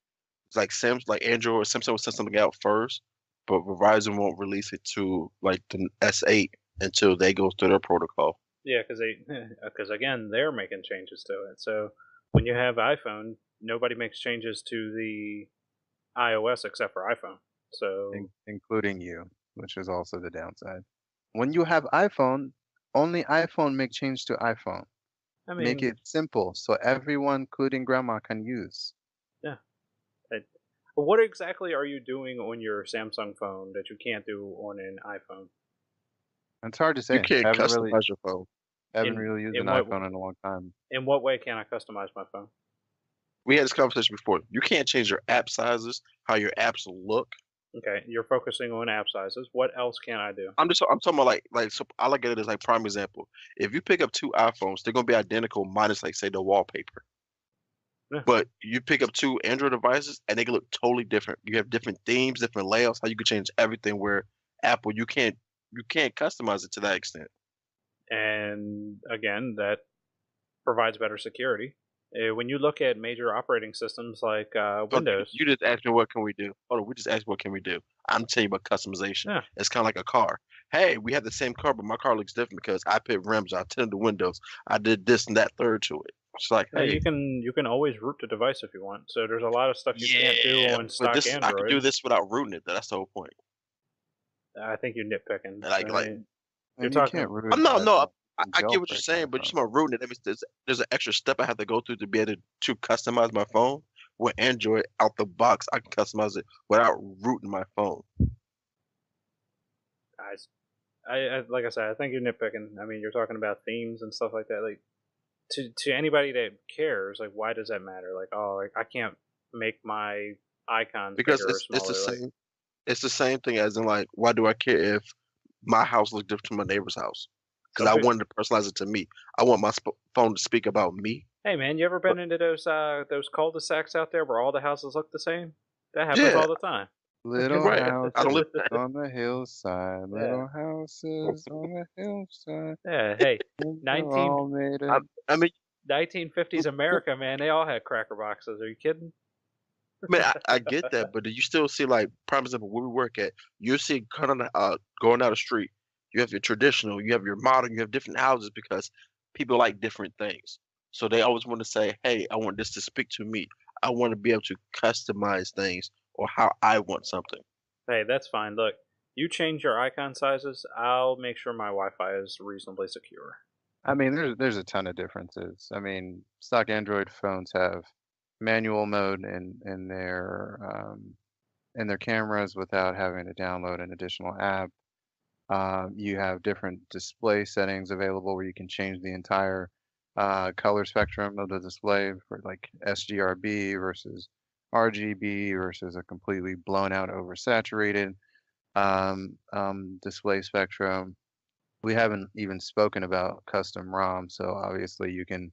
It's like like Android or Samsung will send something out first, but Verizon won't release it to like the S8 until they go through their protocol. yeah, because again they're making changes to it. So when you have iPhone, nobody makes changes to the iOS except for iPhone. So Including you, which is also the downside. When you have iPhone, only iPhone make change to iPhone. I Make mean, it simple so everyone, including grandma, can use. yeah. But what exactly are you doing on your Samsung phone that you can't do on an iPhone? It's hard to You say. can't customize your phone. Haven't In really used an in what iPhone in a long time. in what way can I customize my phone? We had this conversation before. You can't change your app sizes, how your apps look. Okay, you're focusing on app sizes. What else can I do? I'm talking about like so I look at it as like prime example. If you pick up two iPhones, they're gonna be identical minus like say the wallpaper. Yeah. But you pick up two Android devices and they can look totally different. You have different themes, different layouts, how you can change everything where Apple you can't customize it to that extent. And again, that provides better security. When you look at major operating systems like Okay, Windows, you just asked me what can we do. Hold on, we just asked what can we do. I'm telling you about customization. yeah, It's kind of like a car. Hey, we have the same car, but my car looks different because I put rims, I tinted the windows, I did this and that third to it. It's like, hey, you can always root the device if you want. So there's a lot of stuff you can't do yeah, on but stock this I could do Android. this without rooting it. That's the whole point. I think you're nitpicking. Like You're And you talking. can't root I'm an not no, iPhone I, and I get what you're jailbreak an saying, but iPhone. just about rooting it. That means there's an extra step I have to go through to be able to customize my phone. With Android out the box, I can customize it without rooting my phone. I like I said, I think you're nitpicking. I mean, you're talking about themes and stuff like that. Like to anybody that cares, like why does that matter? Like like I can't make my icons Because bigger or it's the smaller. Like same. It's the same thing as in like, why do I care if my house looks different from my neighbor's house? Because some I people. wanted to personalize it to me. I want my phone to speak about me. Hey man, you ever But been into those cul-de-sacs out there where all the houses look the same? That happens yeah, all the time. Little right. I don't live. houses on the hillside, Yeah, little houses on the hillside. yeah. Hey, And they're 19 all made I, of. I mean, 1950s America, man. They all had cracker boxes. Are you kidding? man, I get that, but do you still see like, prime example, where we work at? You see, going down the street. You have your traditional, you have your modern, you have different houses because people like different things. So they always want to say, "Hey, I want this to speak to me. I want to be able to customize things or how I want something." Hey, that's fine. Look, you change your icon sizes, I'll make sure my Wi-Fi is reasonably secure. I mean, there's a ton of differences. I mean, stock Android phones have manual mode in their cameras without having to download an additional app. You have different display settings available where you can change the entire color spectrum of the display for like sGRB versus RGB versus a completely blown out oversaturated display spectrum. We haven't even spoken about custom ROM, so obviously you can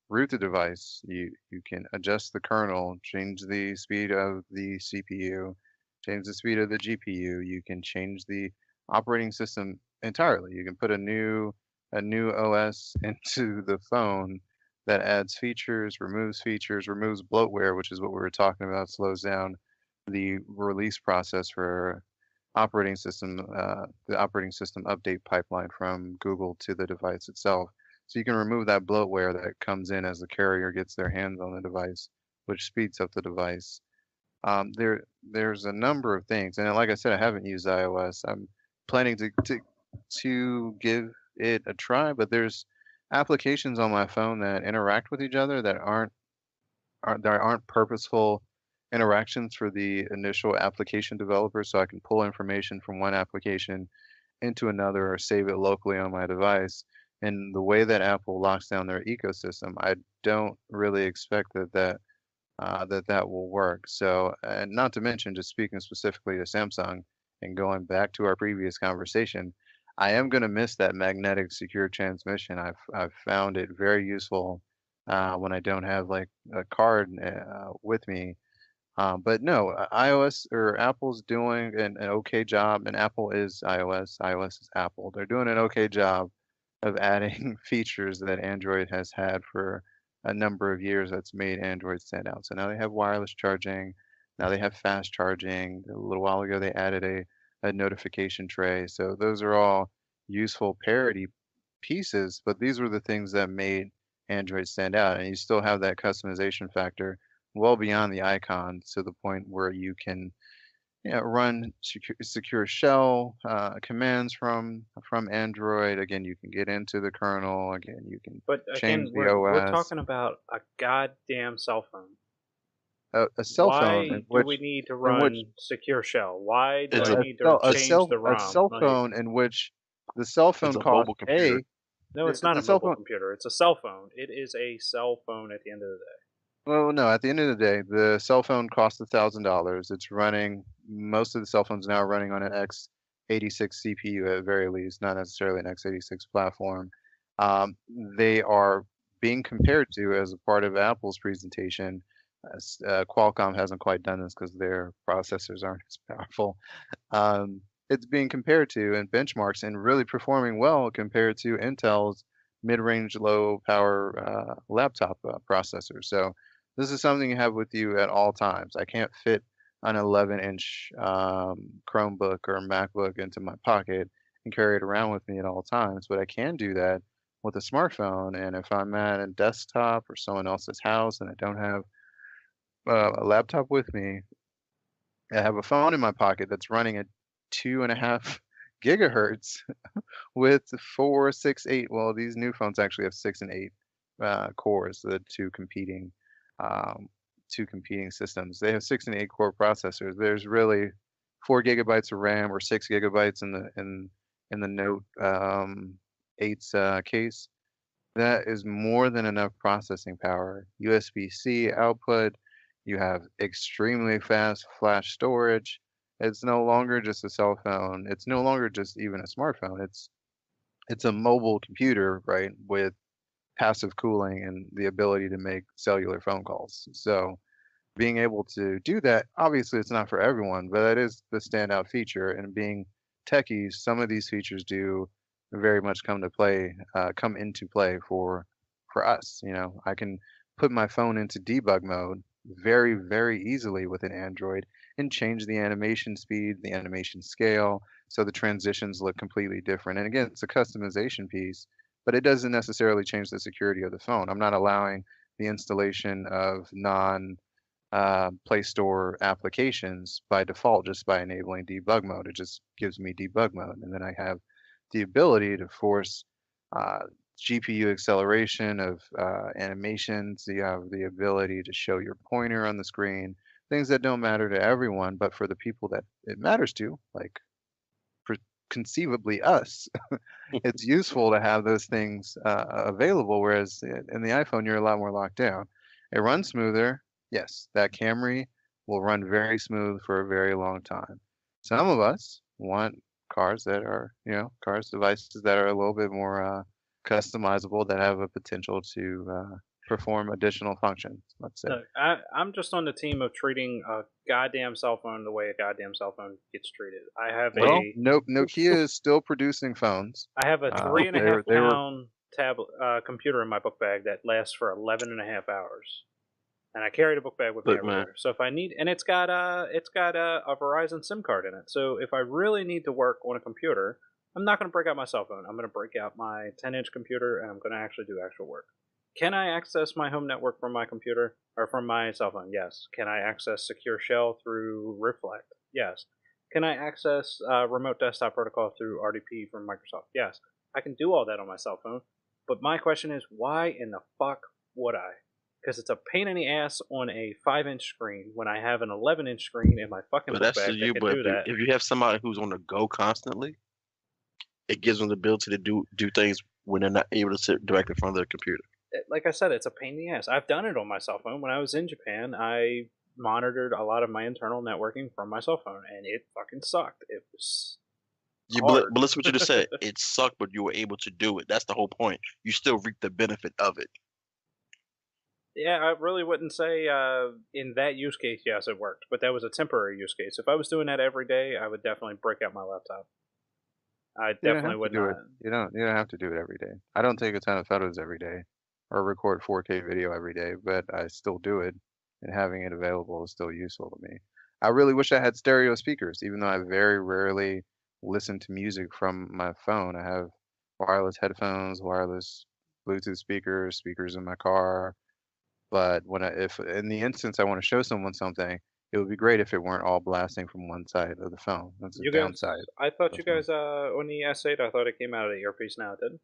root the device. You can adjust the kernel, change the speed of the CPU, change the speed of the GPU. You can change the operating system entirely. You can put a new OS into the phone that adds features, removes bloatware, which is what we were talking about, slows down the release process for the operating system update pipeline from Google to the device itself. So you can remove that bloatware that comes in as the carrier gets their hands on the device which speeds up the device. There's a number of things, and like I said, I haven't used iOS. I'm planning to give it a try, but there's applications on my phone that interact with each other that aren't purposeful interactions for the initial application developer, so I can pull information from one application into another or save it locally on my device. And the way that Apple locks down their ecosystem, I don't really expect that will work. So, and not to mention, just speaking specifically to Samsung and going back to our previous conversation, I am going to miss that magnetic secure transmission. I've found it very useful when I don't have like a card with me. But no, iOS or Apple's doing an okay job, and Apple is iOS, iOS is Apple. They're doing an okay job of adding features that Android has had for a number of years that's made Android stand out. So now they have wireless charging, now they have fast charging. A little while ago, they added a notification tray. So those are all useful parity pieces, but these were the things that made Android stand out. And you still have that customization factor well beyond the icons to the point where you can run secure shell commands from Android. Again, you can get into the kernel. Again, you can But change again, the we're OS. talking about a goddamn cell phone. A cell phone Why do we need to in which run secure shell? Why do It's I a need to change the a ROM? cell Like, phone in which the cell it's phone a costs mobile computer. no, it's not a the cell mobile phone. computer. It's a cell phone. It is a cell phone at the end of the day. Well, no, at the end of the day, the cell phone costs $1,000. It's running, most of the cell phones now are running on an x86 CPU at very least, not necessarily an x86 platform. Um, they are being compared to, as a part of Apple's presentation, Qualcomm hasn't quite done this because their processors aren't as powerful. It's being compared to and benchmarks and really performing well compared to Intel's mid-range, low-power laptop processor. So this is something you have with you at all times. I can't fit an 11-inch Chromebook or MacBook into my pocket and carry it around with me at all times, but I can do that with a smartphone. And if I'm at a desktop or someone else's house and I don't have a laptop with me, I have a phone in my pocket that's running at 2.5 gigahertz with 4, 6, 8. Well, these new phones actually have 6 and 8 cores, the um, two competing systems. They have 6 and 8 core processors. There's really 4 gigabytes of RAM or 6 gigabytes in the Note 8's case. That is more than enough processing power. USB-C output. You have extremely fast flash storage. It's no longer just a cell phone. It's no longer just even a smartphone. It's a mobile computer, right, with passive cooling and the ability to make cellular phone calls. So being able to do that, obviously it's not for everyone, but that is the standout feature. And being techies, some of these features do very much come into play for us. You know, I can put my phone into debug mode very, very easily with an Android and change the animation speed, the animation scale, so the transitions look completely different. And again, it's a customization piece, but it doesn't necessarily change the security of the phone. I'm not allowing the installation of non Play Store applications by default just by enabling debug mode. It just gives me debug mode. And then I have the ability to force uh, GPU acceleration of animations. You have the ability to show your pointer on the screen, things that don't matter to everyone, but for the people that it matters to, like per- conceivably us, it's useful to have those things available. Whereas in the iPhone, you're a lot more locked down. It runs smoother. Yes, that Camry will run very smooth for a very long time. Some of us want cars that are, devices that are a little bit more customizable that have a potential to perform additional functions, let's say. Look, I'm just on the team of treating a goddamn cell phone the way a goddamn cell phone gets treated. Well, no, Nokia is still producing phones. I have a three and a They half were, they were, pound tablet computer in my book bag that lasts for 11 and a half hours, and I carry the book bag with me Look, man, everywhere. So if I need, and it's got a Verizon SIM card in it. So if I really need to work on a computer, I'm not going to break out my cell phone. I'm going to break out my 10-inch computer, and I'm going to actually do actual work. Can I access my home network from my computer or from my cell phone? Yes. Can I access Secure Shell through Reflect? Yes. Can I access Remote Desktop Protocol through RDP from Microsoft? Yes. I can do all that on my cell phone. But my question is, why in the fuck would I? Because it's a pain in the ass on a 5-inch screen when I have an 11-inch screen in my fucking But book that's bag just that you. can But do that. if you have somebody who's on the go constantly, it gives them the ability to do things when they're not able to sit directly in front of their computer. Like I said, it's a pain in the ass. I've done it on my cell phone. When I was in Japan, I monitored a lot of my internal networking from my cell phone, and it fucking sucked. It was Yeah, hard. but listen what you just said. It sucked, but you were able to do it. That's the whole point. You still reap the benefit of it. Yeah, I really wouldn't say in that use case, yes, it worked, but that was a temporary use case. If I was doing that every day, I would definitely break out my laptop. I You don't definitely have to would do not. it. You don't have to do it every day. I don't take a ton of photos every day or record 4K video every day, but I still do it, and having it available is still useful to me. I really wish I had stereo speakers, even though I very rarely listen to music from my phone. I have wireless headphones, wireless Bluetooth speakers, speakers in my car. But if in the instance I want to show someone something, it would be great if it weren't all blasting from one side of the phone. That's a You guys, downside I of thought the you phone. guys on the S8, I thought it came out of the earpiece. Now it didn't.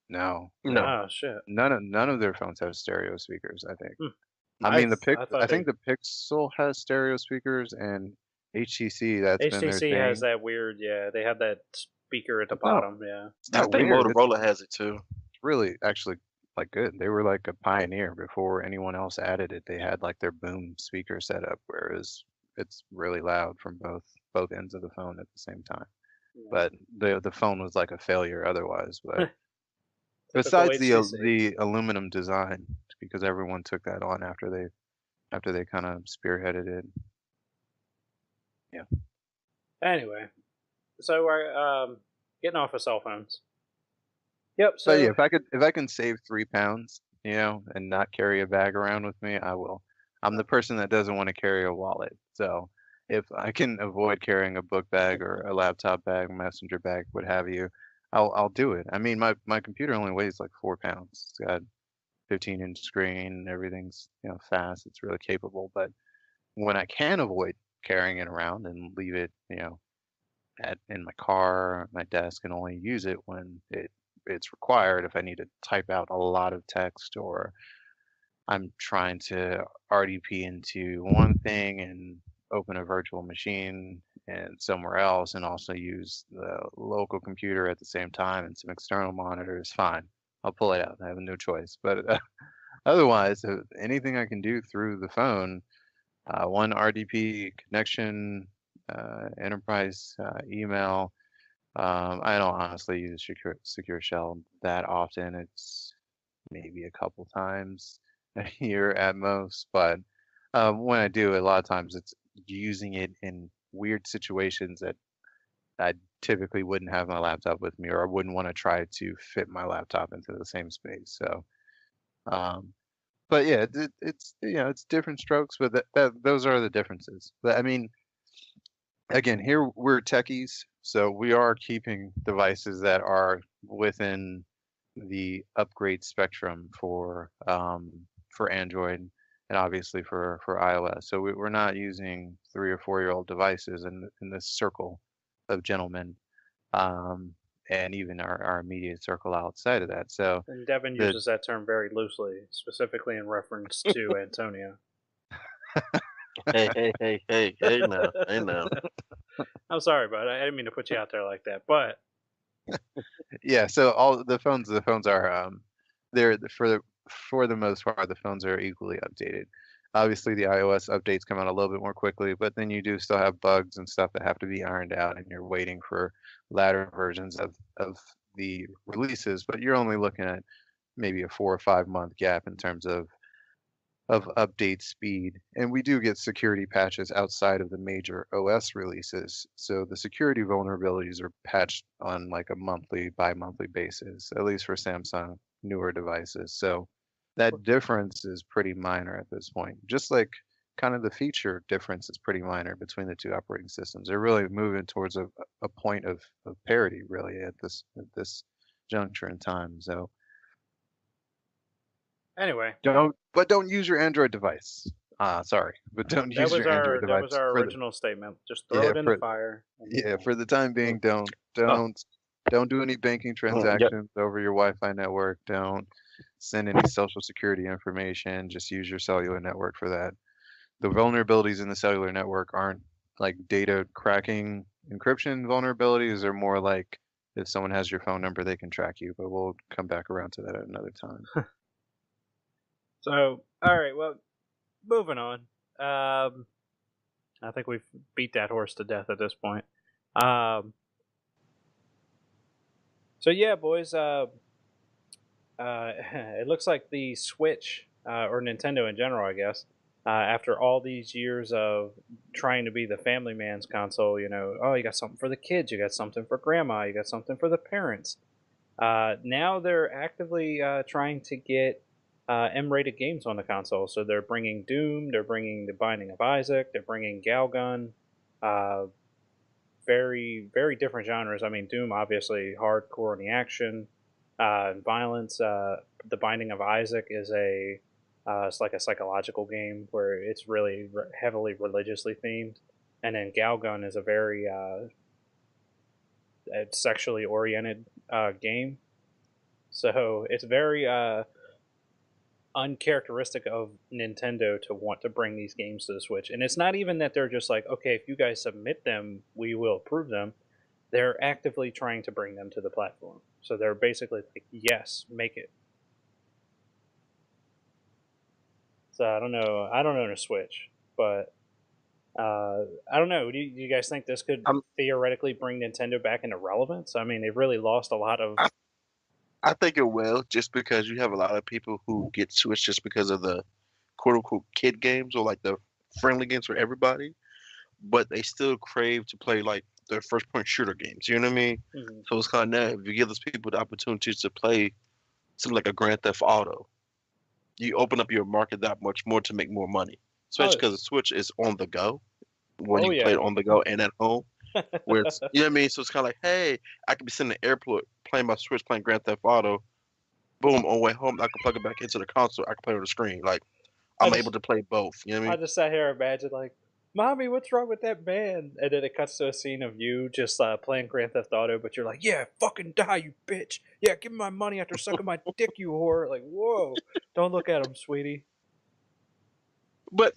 No, No, Oh shit. none of their phones have stereo speakers, I think. Hmm. I mean, I thought I they think the Pixel has stereo speakers, and HTC, that's been their HTC has thing. that weird. Yeah, they have that speaker at the No, bottom. Yeah. it's I not think weird. It's Motorola has it too. really actually like good. They were like a pioneer before anyone else added it. They had like their boom speaker setup, whereas it's really loud from both ends of the phone at the same time. Yeah. But the phone was like a failure otherwise. But Typical besides HTC. the aluminum design, because everyone took that on after they kind of spearheaded it. Yeah. Anyway, so we're getting off of cell phones. Yep. But yeah, So if I can save 3 pounds, you know, and not carry a bag around with me, I will. I'm the person that doesn't want to carry a wallet. So if I can avoid carrying a book bag or a laptop bag, messenger bag, what have you, I'll do it. I mean, my computer only weighs like 4 pounds. It's got 15-inch screen, everything's, you know, fast. It's really capable. But when I can avoid carrying it around and leave it, you know, in my car, my desk, and only use it when it's required. If I need to type out a lot of text or I'm trying to RDP into one thing and open a virtual machine and somewhere else and also use the local computer at the same time and some external monitors, fine. I'll pull it out. I have no choice. But otherwise, anything I can do through the phone, one RDP connection, enterprise email. I don't honestly use Secure Shell that often. It's maybe a couple times a year at most, but when I do, a lot of times it's using it in weird situations that I typically wouldn't have my laptop with me, or I wouldn't want to try to fit my laptop into the same space. So, um, but yeah, it's you know it's different strokes, but those are the differences. But I mean, again, here we're techies, so we are keeping devices that are within the upgrade spectrum for Android and obviously for iOS. So we're not using 3 or 4 year old devices in this circle of gentlemen, um, and even our immediate circle outside of that. So and Devin the uses that term very loosely, specifically in reference to Antonio. Hey now, hey now. I'm sorry, bud. I didn't mean to put you out there like that, but yeah, so all the phones are they're for the most part the phones are equally updated. Obviously the iOS updates come out a little bit more quickly, but then you do still have bugs and stuff that have to be ironed out and you're waiting for latter versions of the releases, but you're only looking at maybe a 4 or 5 month gap in terms of update speed. And we do get security patches outside of the major OS releases. So the security vulnerabilities are patched on like a monthly, bi-monthly basis, at least for Samsung newer devices. So that difference is pretty minor at this point. Just like kind of the feature difference is pretty minor between the two operating systems. They're really moving towards a point of parity really at this juncture in time. So Anyway, Don't use your Android device. Sorry, but don't that use was your Android that was device our for the original statement. Just throw it in the fire. for the time being. Don't do any banking Yep. transactions over your Wi-Fi network. Don't send any social security information. Just use your cellular network for that. The vulnerabilities in the cellular network aren't like data cracking encryption vulnerabilities. They're more like if someone has your phone number, they can track you. But we'll come back around to that at another time. So, all right, well, moving on. I think we've beat that horse to death at this point. So yeah, boys. It looks like the Switch or Nintendo in general, I guess, after all these years of trying to be the family man's console, oh, you got something for the kids, you got something for grandma, you got something for the parents. Now they're actively trying to get M-rated games on the console. So they're bringing Doom, they're bringing The Binding of Isaac, they're bringing Galgun. Very, very different genres. I mean, Doom obviously hardcore in the action and violence. The Binding of Isaac is it's like a psychological game where it's really heavily religiously themed, and then Galgun is a very sexually oriented game. So it's very uncharacteristic of Nintendo to want to bring these games to the Switch. And it's not even that they're just like, okay, if you guys submit them, we will approve them. They're actively trying to bring them to the platform. So they're basically like, yes, make it. So I don't know the Switch, but I don't know. Do you guys think this could theoretically bring Nintendo back into relevance? I mean, they've really lost a lot of. I think it will, just because you have a lot of people who get Switch just because of the quote unquote kid games or like the friendly games for everybody, but they still crave to play like their first point shooter games. You know what I mean? Mm-hmm. So it's kind of if you give those people the opportunity to play something like a Grand Theft Auto, you open up your market that much more to make more money. Especially because the Switch is on the go, where you can play it on the go and at home. Where it's, you know what I mean? So it's kind of like, hey, I could be sitting in the airport playing my Switch, playing Grand Theft Auto. Boom, on the way home, I can plug it back into the console. I can play on the screen. Like, I'm able to play both. You know what I I mean? just sat here and imagined, like, Mommy, what's wrong with that man? And then it cuts to a scene of you just playing Grand Theft Auto, but you're like, yeah, fucking die, you bitch. Yeah, give me my money after sucking my dick, you whore. Like, whoa. Don't look at him, sweetie. But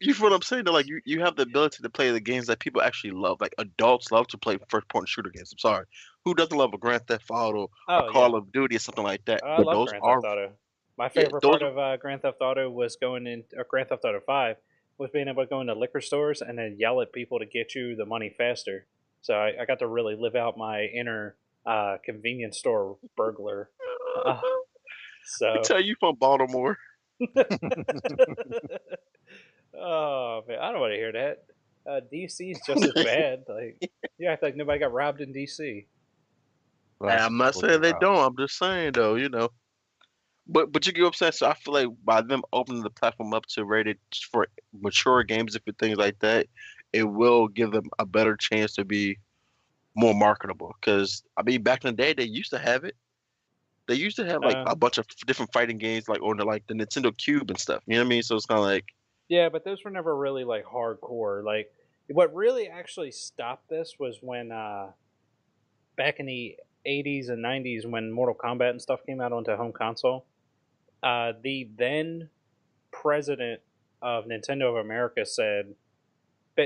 you feel what I'm saying? Though, like you have the ability to play the games that people actually love. Like adults love to play first person shooter games. I'm sorry, who doesn't love a Grand Theft Auto, a Call of Duty, or something like that? I But love those Grand are Theft Auto. My yeah, favorite those part of Grand Theft Auto was going in, or Grand Theft Auto 5, was being able to go into liquor stores and then yell at people to get you the money faster. So I got to really live out my inner convenience store burglar. I tell you from Baltimore. Oh man, I don't want to hear that. DC's just as bad. Like you act like nobody got robbed in DC. And I'm not saying they don't. I'm just saying though, But you get what I'm saying. So I feel like by them opening the platform up to rated for mature games, different things like that, it will give them a better chance to be more marketable. Because I mean, back in the day, they used to have it. They used to have like a bunch of different fighting games, like on the Nintendo Cube and stuff. You know what I mean? So it's kind of like Yeah, but those were never really like hardcore. Like what really actually stopped this was when back in the 80s and 90s when Mortal Kombat and stuff came out onto home console. The then president of Nintendo of America said,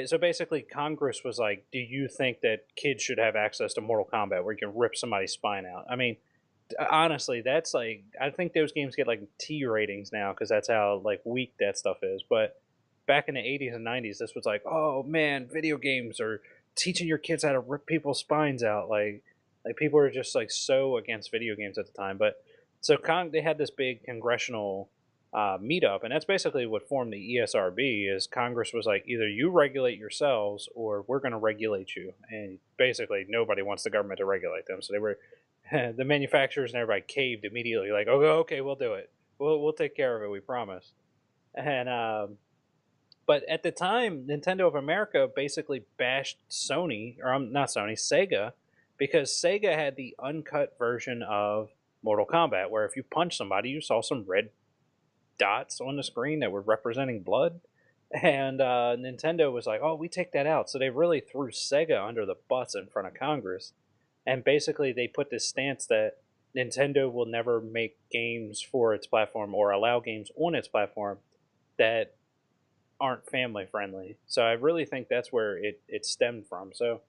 so basically Congress was like, do you think that kids should have access to Mortal Kombat where you can rip somebody's spine out? I mean, honestly, that's like, I think those games get like T ratings now because that's how like weak that stuff is. But back in the 80s and 90s, this was like, oh man, video games are teaching your kids how to rip people's spines out. Like people were just like so against video games at the time. But so they had this big congressional meetup, and that's basically what formed the ESRB. Is Congress was like, either you regulate yourselves or we're going to regulate you, and basically nobody wants the government to regulate them. So they were the manufacturers and everybody caved immediately, like, oh, okay, we'll do it. We'll take care of it, we promise. And but at the time, Nintendo of America basically bashed Sony, or not Sony, Sega, because Sega had the uncut version of Mortal Kombat, where if you punch somebody, you saw some red dots on the screen that were representing blood. And Nintendo was like, "Oh, we take that out." So they really threw Sega under the bus in front of Congress, and basically they put this stance that Nintendo will never make games for its platform or allow games on its platform that aren't family friendly. So I really think that's where it stemmed from. So,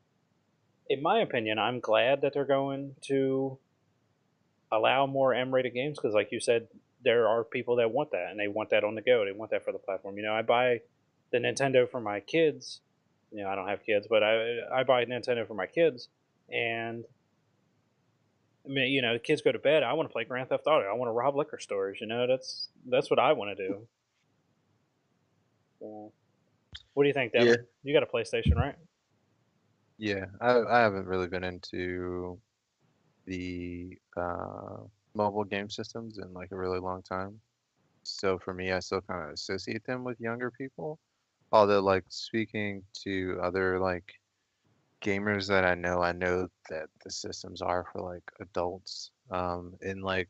in my opinion, I'm glad that they're going to allow more M-rated games because, like you said, there are people that want that and they want that on the go. They want that for the platform. I buy the Nintendo for my kids. I don't have kids, but I buy Nintendo for my kids, and I mean, the kids go to bed. I want to play Grand Theft Auto. I want to rob liquor stores. That's what I want to do. So, what do you think, Devin? Yeah. You got a PlayStation, right? Yeah, I haven't really been into the mobile game systems in like a really long time. So for me, I still kind of associate them with younger people. Although like speaking to other like gamers that I know that the systems are for like adults. And like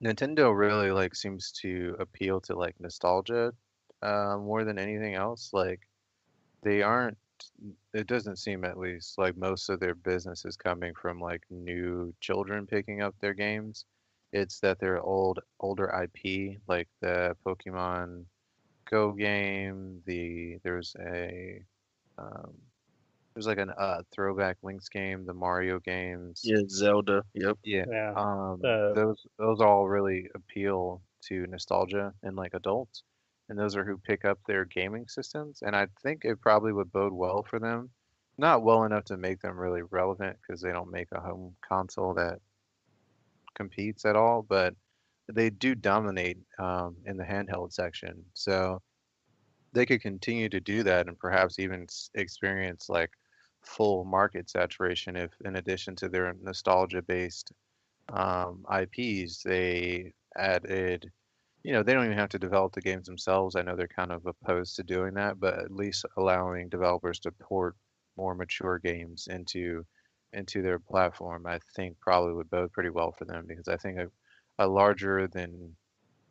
Nintendo really like seems to appeal to like nostalgia more than anything else. Like they aren't, it doesn't seem at least like most of their business is coming from like new children picking up their games. It's that they're older IP, like the Pokemon Go game, um, there's like an throwback Links game, the Mario games. Yeah, Zelda. Yep. Yeah. Yeah. Those all really appeal to nostalgia and like adults, and those are who pick up their gaming systems. And I think it probably would bode well for them. Not well enough to make them really relevant because they don't make a home console that competes at all, but they do dominate in the handheld section. So they could continue to do that and perhaps even experience like full market saturation if, in addition to their nostalgia based IPs, they added, they don't even have to develop the games themselves. I know they're kind of opposed to doing that, but at least allowing developers to port more mature games into their platform, I think probably would bode pretty well for them because I think a larger than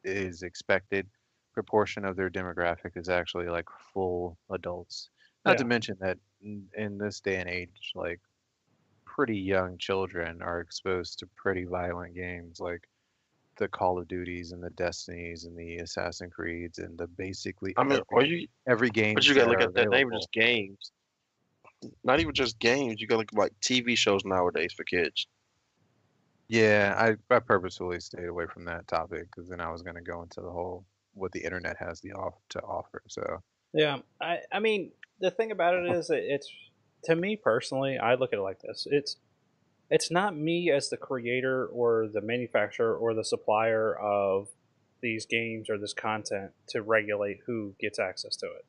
is expected proportion of their demographic is actually like full adults. Not to Yeah. mention that in this day and age, like pretty young children are exposed to pretty violent games like the Call of Duties and the Destinies and the Assassin Creeds and the basically I mean, every but you games gotta that look are at that. Not even available. just games. Not even just games. You gotta look at like TV shows nowadays for kids. Yeah, I purposefully stayed away from that topic because then I was going to go into the whole what the internet has to offer. So Yeah. I mean, the thing about it is it's to me personally, I look at it like this. It's not me as the creator or the manufacturer or the supplier of these games or this content to regulate who gets access to it.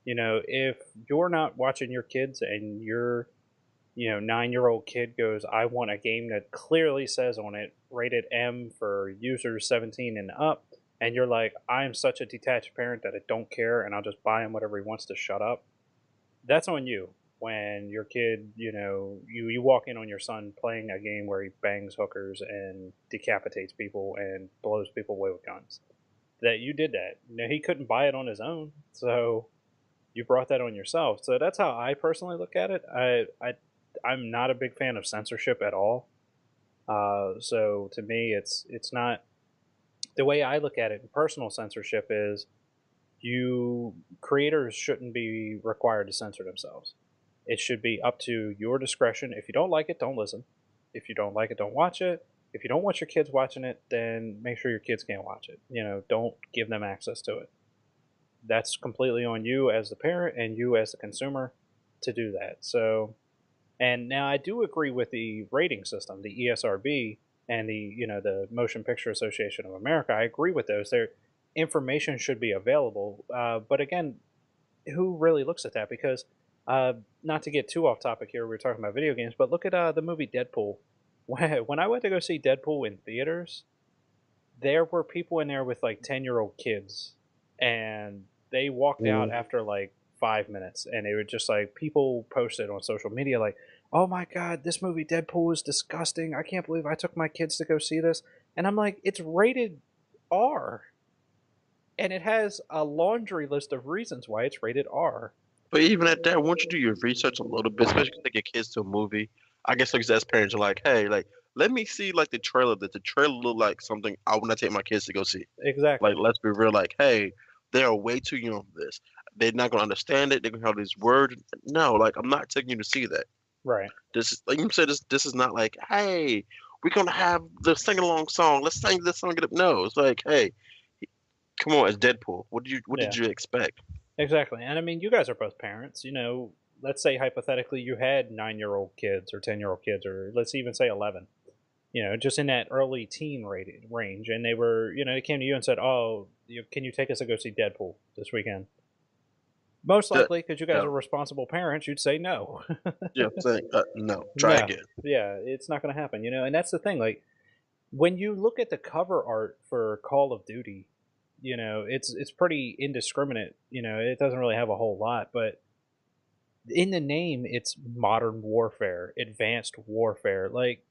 If you're not watching your kids and your 9-year-old kid goes, I want a game that clearly says on it rated M for users 17 and up, and you're like, I'm such a detached parent that I don't care and I'll just buy him whatever he wants to shut up, that's on you. When your kid, you walk in on your son playing a game where he bangs hookers and decapitates people and blows people away with guns, that you did that. He couldn't buy it on his own, so you brought that on yourself. So that's how I personally look at it. I'm not a big fan of censorship at all. So to me, it's not the way I look at it. Personal censorship is you creators shouldn't be required to censor themselves. It should be up to your discretion. If you don't like it, don't listen. If you don't like it, don't watch it. If you don't want your kids watching it, then make sure your kids can't watch it. Don't give them access to it. That's completely on you as the parent and you as the consumer to do that. So, and now I do agree with the rating system, the ESRB and the Motion Picture Association of America. I agree with those. Their information should be available, but again, who really looks at that? Because not to get too off topic here, we were talking about video games, but look at the movie Deadpool. When I went to go see Deadpool in theaters, there were people in there with like 10-year-old kids, and they walked out after like 5 minutes, and they were just like, people posted on social media like, oh my god, this movie Deadpool is disgusting, I can't believe I took my kids to go see this. And I'm like, it's rated R. and it has a laundry list of reasons why it's rated R. But even at that, once you do your research a little bit, especially if you take your kids to a movie, I guess like as parents are like, hey, like let me see like the trailer. That the trailer look like something I would not take my kids to go see. Like Exactly. let's be real, like hey, they are way too young for this. They're not gonna understand it. They're gonna have these words. No, like I'm not taking you to see that. Right. This is like you said. This is not like hey, we're gonna have the sing along song. Let's sing this song. Get up. No, it's like hey, come on, it's Deadpool. What Yeah. did you expect? Exactly. And I mean, you guys are both parents. You know, let's say hypothetically you had 9-year-old kids or 10-year-old kids, or let's even say 11. You know, just in that early teen rated range, and they were, you know, they came to you and said, "Oh, can you take us to go see Deadpool this weekend?" Most That, likely, because you guys no, are responsible parents, you'd say no. yeah, I'm saying no. Try No, again. yeah, it's not going to happen. You know, and that's the thing. Like when you look at the cover art for Call of Duty, you know, it's pretty indiscriminate. You know, it doesn't really have a whole lot, but in the name, it's modern warfare, advanced warfare. Like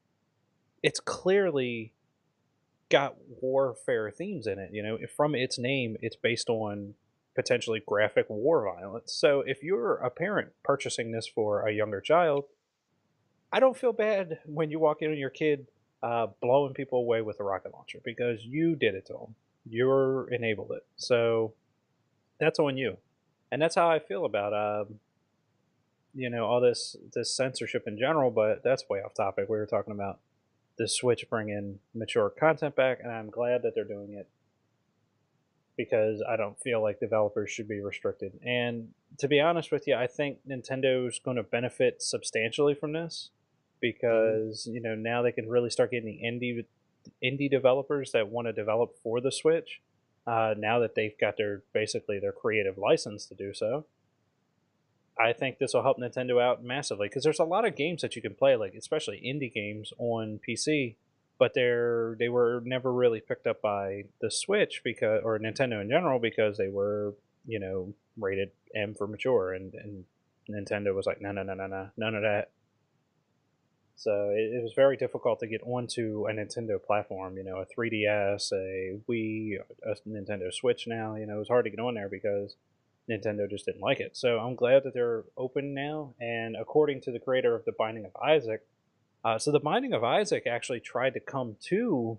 it's clearly got warfare themes in it. You know, from its name, it's based on potentially graphic war violence. So if you're a parent purchasing this for a younger child, I don't feel bad when you walk in on your kid blowing people away with a rocket launcher because you did it to them. You're enabled it. So that's on you. And that's how I feel about you know, all this censorship in general. But that's way off topic. We were talking about the Switch bringing mature content back, and I'm glad that they're doing it because I don't feel like developers should be restricted. And to be honest with you, I think Nintendo's going to benefit substantially from this Mhm. because you know now they can really start getting the indie developers that want to develop for the Switch. Now that they've got their basically their creative license to do so, I think this will help Nintendo out massively because there's a lot of games that you can play, like especially indie games on PC, but they were never really picked up by the Switch because or Nintendo in general because they were you know rated M for mature and Nintendo was like no none of that. So it was very difficult to get onto a Nintendo platform, you know, a 3DS, a Wii, a Nintendo Switch now. You know, it was hard to get on there because Nintendo just didn't like it. So I'm glad that they're open now. And according to the creator of The Binding of Isaac, so The Binding of Isaac actually tried to come to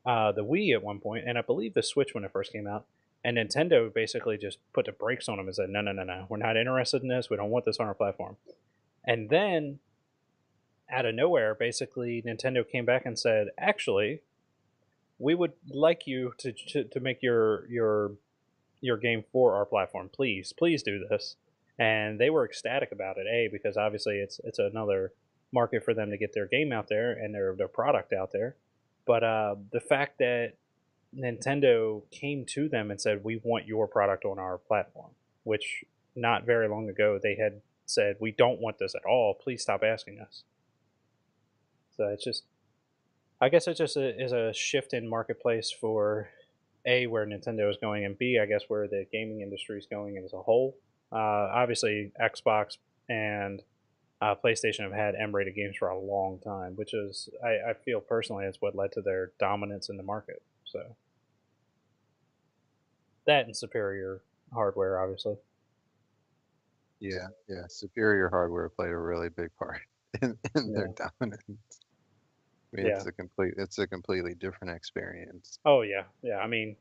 the Wii at one point, and I believe the Switch when it first came out. And Nintendo basically just put the brakes on them and said, no, we're not interested in this. We don't want this on our platform. And then out of nowhere, basically, Nintendo came back and said, actually, we would like you to make your game for our platform. Please do this. And they were ecstatic about it. A because obviously it's another market for them to get their game out there and their product out there. But the fact that Nintendo came to them and said, "We want your product on our platform," which not very long ago they had said, "We don't want this at all. Please stop asking us." So it's just I guess it just is a shift in marketplace for a where Nintendo is going, and b I guess where the gaming industry is going as a whole. Obviously, Xbox and PlayStation have had M-rated games for a long time, which is I feel personally is what led to their dominance in the market. So that and superior hardware, obviously. Yeah, yeah. Superior hardware played a really big part in their Yeah, dominance. I mean, yeah. it's a completely different experience. Oh yeah, yeah. I mean,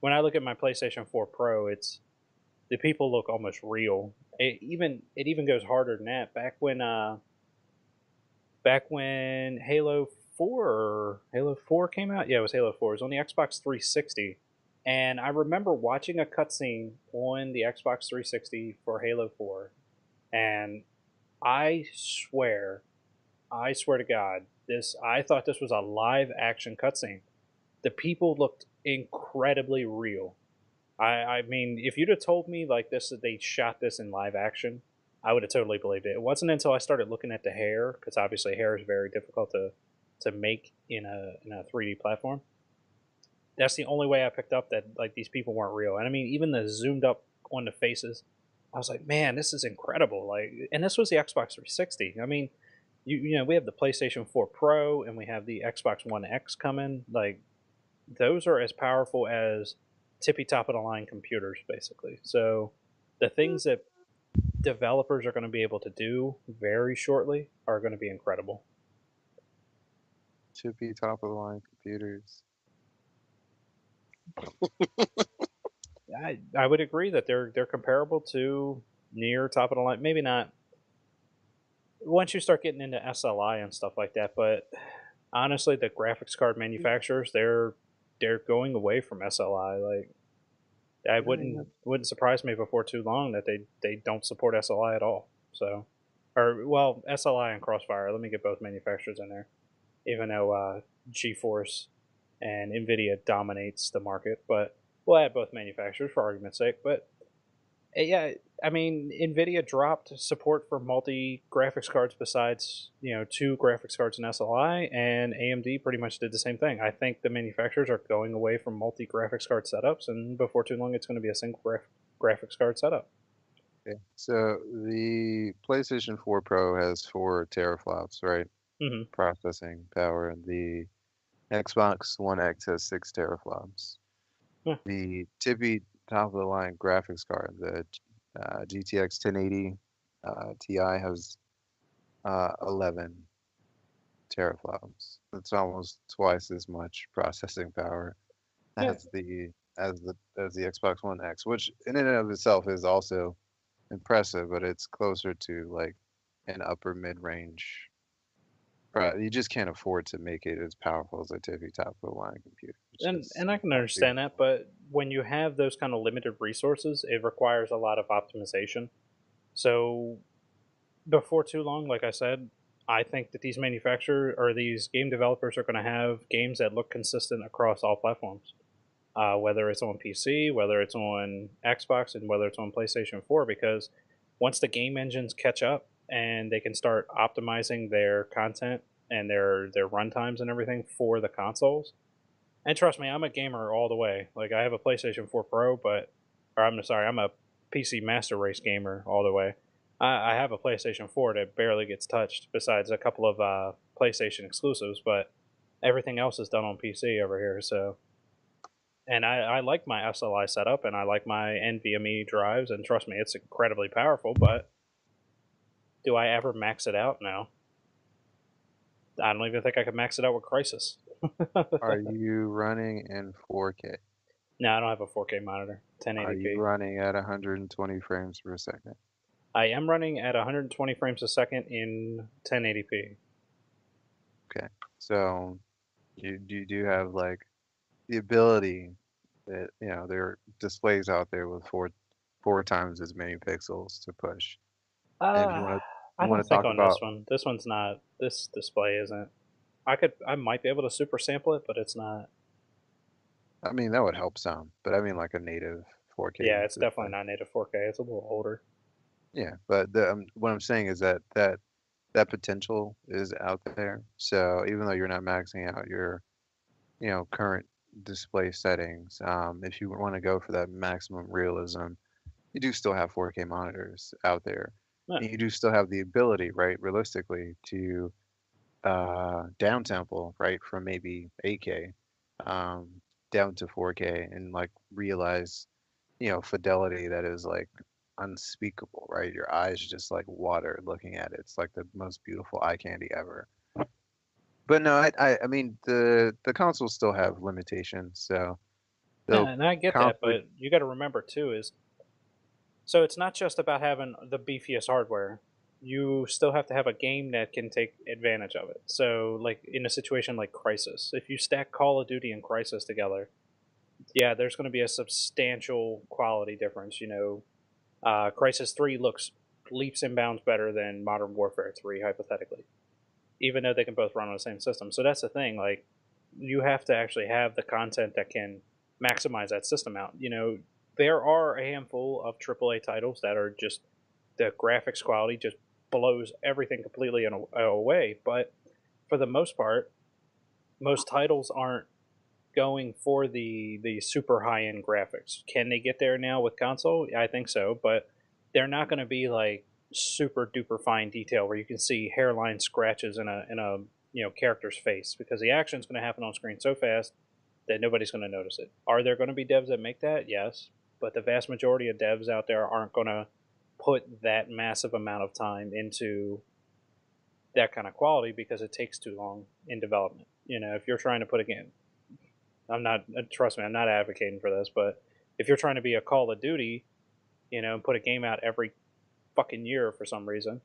when I look at my PlayStation 4 Pro, it's the people look almost real. It even goes harder than that. Back when Halo 4 came out, yeah, it was Halo 4. It was on the Xbox 360, and I remember watching a cutscene on the Xbox 360 for Halo 4, and I swear, I swear to God, this I thought this was a live action cutscene. The people looked incredibly real. I mean, if you'd have told me like this that they shot this in live action, I would have totally believed it. It wasn't until I started looking at the hair, because obviously hair is very difficult to make in a 3D platform. That's the only way I picked up that like these people weren't real. And I mean, even the zoomed up on the faces, I was like, man, this is incredible. Like, and this was the Xbox 360. I mean, you know we have the PlayStation 4 Pro and we have the Xbox One X coming. Like, those are as powerful as tippy top of the line computers, basically. So the things that developers are going to be able to do very shortly are going to be incredible. Should be top of the line computers. I would agree that they're comparable to near top of the line. Maybe not once you start getting into SLI and stuff like that, but honestly, the graphics card manufacturers they're going away from SLI. Like I wouldn't surprise me before too long that they don't support SLI at all. So, or well, SLI and Crossfire. Let me get both manufacturers in there, even though GeForce and Nvidia dominates the market, but we'll add both manufacturers for argument's sake. But yeah, I mean, Nvidia dropped support for multi graphics cards besides 2 graphics cards in SLI, and AMD pretty much did the same thing. I think the manufacturers are going away from multi graphics card setups, and before too long, it's going to be a single graphics card setup. Okay. So the PlayStation 4 Pro has 4 teraflops, right? Mm-hmm. Processing power, and the Xbox One X has 6 teraflops. Yeah. The tippy top of the line graphics card, the GTX 1080 Ti has 11 teraflops. That's almost twice as much processing power Yeah. as the Xbox One X, which in and of itself is also impressive, but it's closer to like an upper mid range. You just can't afford to make it as powerful as a tippy top of the line computer. And I can understand that, but when you have those kind of limited resources, it requires a lot of optimization. So before too long, like I said, I think that these manufacturers or these game developers are going to have games that look consistent across all platforms, whether it's on PC, whether it's on Xbox, and whether it's on PlayStation 4. Because once the game engines catch up and they can start optimizing their content and their runtimes and everything for the consoles. And trust me, I'm a gamer all the way. Like I have a PlayStation 4 Pro, I'm a PC Master Race gamer all the way. I have a PlayStation 4 that barely gets touched, besides a couple of PlayStation exclusives, but everything else is done on PC over here. So, and I like my SLI setup, and I like my NVMe drives, and trust me, it's incredibly powerful. But do I ever max it out? No. I don't even think I could max it out with Crysis. Are you running in 4K? No, I don't have a 4K monitor. 1080p. Are you running at 120 frames per second? I am running at 120 frames a second in 1080p. Okay, so you do have like the ability that there are displays out there with four times as many pixels to push. And if you want I don't to think talk on about, this one. This one's not. This display isn't. I might be able to super sample it, but it's not. I mean, that would help some, but I mean like a native 4K Yeah, it's display. definitely not native 4K. It's a little older. Yeah, but what I'm saying is that potential is out there. So even though you're not maxing out your current display settings, if you want to go for that maximum realism, you do still have 4K monitors out there. Yeah. And you do still have the ability, right, realistically, to downsample, right, from maybe 8K um, down to 4K and like realize, fidelity that is like unspeakable, right? Your eyes just like water looking at it. It's like the most beautiful eye candy ever. But no, I mean the consoles still have limitations, so Yeah, and I get that, constantly. but you got to remember too is so it's not just about having the beefiest hardware. You still have to have a game that can take advantage of it. So, like in a situation like Crysis, if you stack Call of Duty and Crysis together, yeah, there's going to be a substantial quality difference. Crysis 3 looks leaps and bounds better than Modern Warfare 3, hypothetically, even though they can both run on the same system. So that's the thing. Like, you have to actually have the content that can maximize that system out. There are a handful of AAA titles that are just the graphics quality just blows everything completely away. But for the most part, most titles aren't going for the super high end graphics. Can they get there now with console? I think so, but they're not going to be like super duper fine detail where you can see hairline scratches in a character's face, because the action's going to happen on screen so fast that nobody's going to notice it. Are there going to be devs that make that? Yes, but the vast majority of devs out there aren't going to put that massive amount of time into that kind of quality because it takes too long in development. If you're trying to put a game, trust me, I'm not advocating for this, but if you're trying to be a Call of Duty, and put a game out every fucking year for some reason,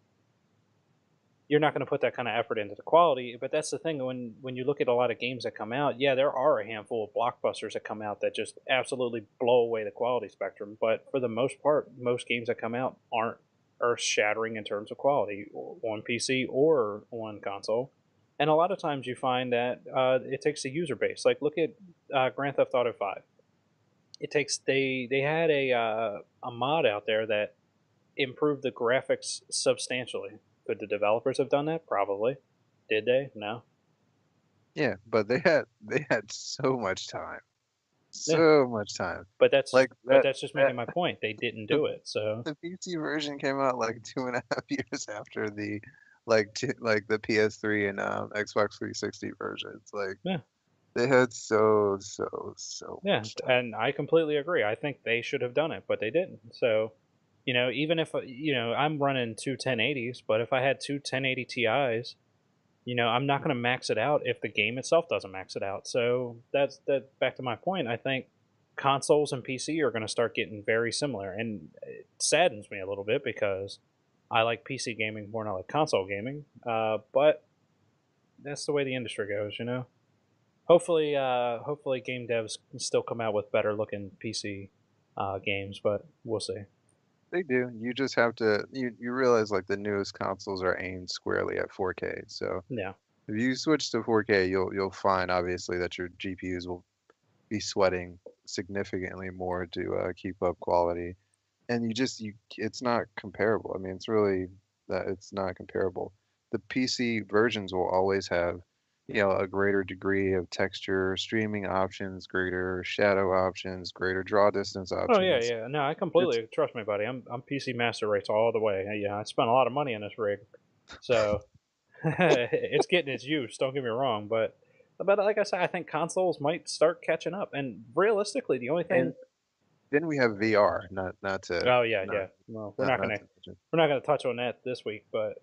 you're not going to put that kind of effort into the quality. But that's the thing, when you look at a lot of games that come out, yeah, there are a handful of blockbusters that come out that just absolutely blow away the quality spectrum. But for the most part, most games that come out aren't earth-shattering in terms of quality on PC or on console. And a lot of times you find that it takes the user base. Like, look at Grand Theft Auto 5. They had a mod out there that improved the graphics substantially. Could the developers have done that? Probably. Did they? No. Yeah, but they had so much time. Yeah. So much time. But that's Like that's just making my point. They didn't do it. So the PC version came out like 2.5 years after the the PS3 and Xbox 360 versions. Like, yeah, they had so yeah, much time. and I completely agree. I think they should have done it, but they didn't. So, even if I'm running two 1080s, but if I had two 1080 Ti's, I'm not going to max it out if the game itself doesn't max it out. So that's back to my point. I think consoles and PC are going to start getting very similar, and it saddens me a little bit because I like PC gaming more than I like console gaming. But that's the way the industry goes, Hopefully, game devs can still come out with better looking PC games, but we'll see. They do. You just have to you realize like the newest consoles are aimed squarely at 4K. So Yeah. if you switch to 4K, you'll find obviously that your GPUs will be sweating significantly more to keep up quality, and it's not comparable. I mean, it's not comparable. The PC versions will always have, a greater degree of texture, streaming options, greater shadow options, greater draw distance Oh yeah, options. yeah. No, I It's completely trust me, buddy. I'm PC master race all the way. Yeah, I spent a lot of money on this rig, so it's getting its use. Don't get me wrong, but like I said, I think consoles might start catching up. And realistically, the only and thing. then we have VR, not to Oh yeah, not yeah. Well, not not to mention. we're not gonna touch on that this week, but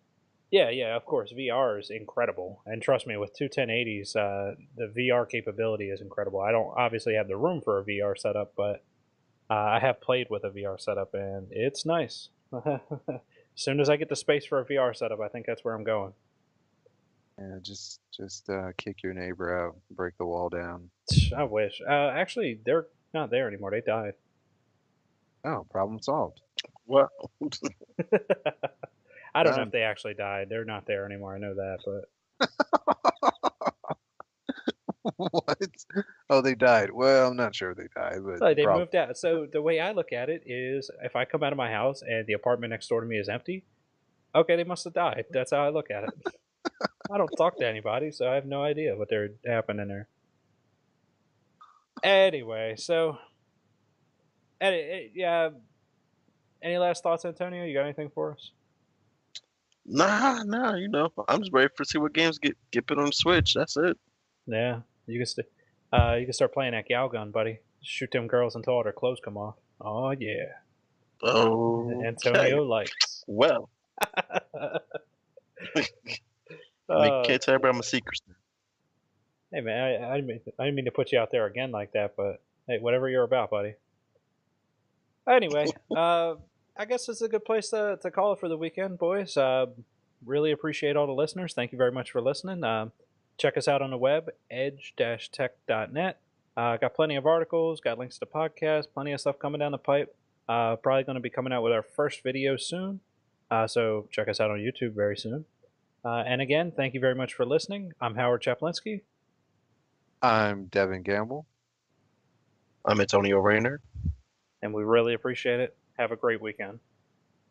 yeah, yeah. Of course, VR is incredible, and trust me, with two 1080s, the VR capability is incredible. I don't obviously have the room for a VR setup, but I have played with a VR setup, and it's nice. As soon as I get the space for a VR setup, I think that's where I'm going. Yeah, just kick your neighbor out, break the wall down. I wish. Actually, they're not there anymore. They died. Oh, problem solved. Well, I don't know if Done. they actually died. They're not there anymore. I know that, but What? Oh, they died. Well, I'm not sure they died, but like, they problem. moved out. So the way I look at it is, if I come out of my house and the apartment next door to me is empty, okay, they must have died. That's how I look at it. I don't talk to anybody, so I have no idea what they're happening there. Anyway, so yeah. Any last thoughts, Antonio? You got anything for us? nah, I'm just ready for see what games get put on the Switch. That's it. Yeah, you can start playing that Galgun, buddy. Shoot them girls until all their clothes come off. Oh yeah, Okay. Antonio likes. Well, uh, can't tell everybody my secrets. hey man, I didn't mean to put you out there again like that, but hey, whatever you're about, buddy. Anyway, I guess it's a good place to call it for the weekend, boys. Really appreciate all the listeners. Thank you very much for listening. Check us out on the web, edge-tech.net. Got plenty of articles, got links to podcasts, plenty of stuff coming down the pipe. Probably going to be coming out with our first video soon. So check us out on YouTube very soon. And again, thank you very much for listening. I'm Howard Chaplinsky. I'm Devin Gamble. I'm Antonio Rayner. And we really appreciate it. Have a great weekend.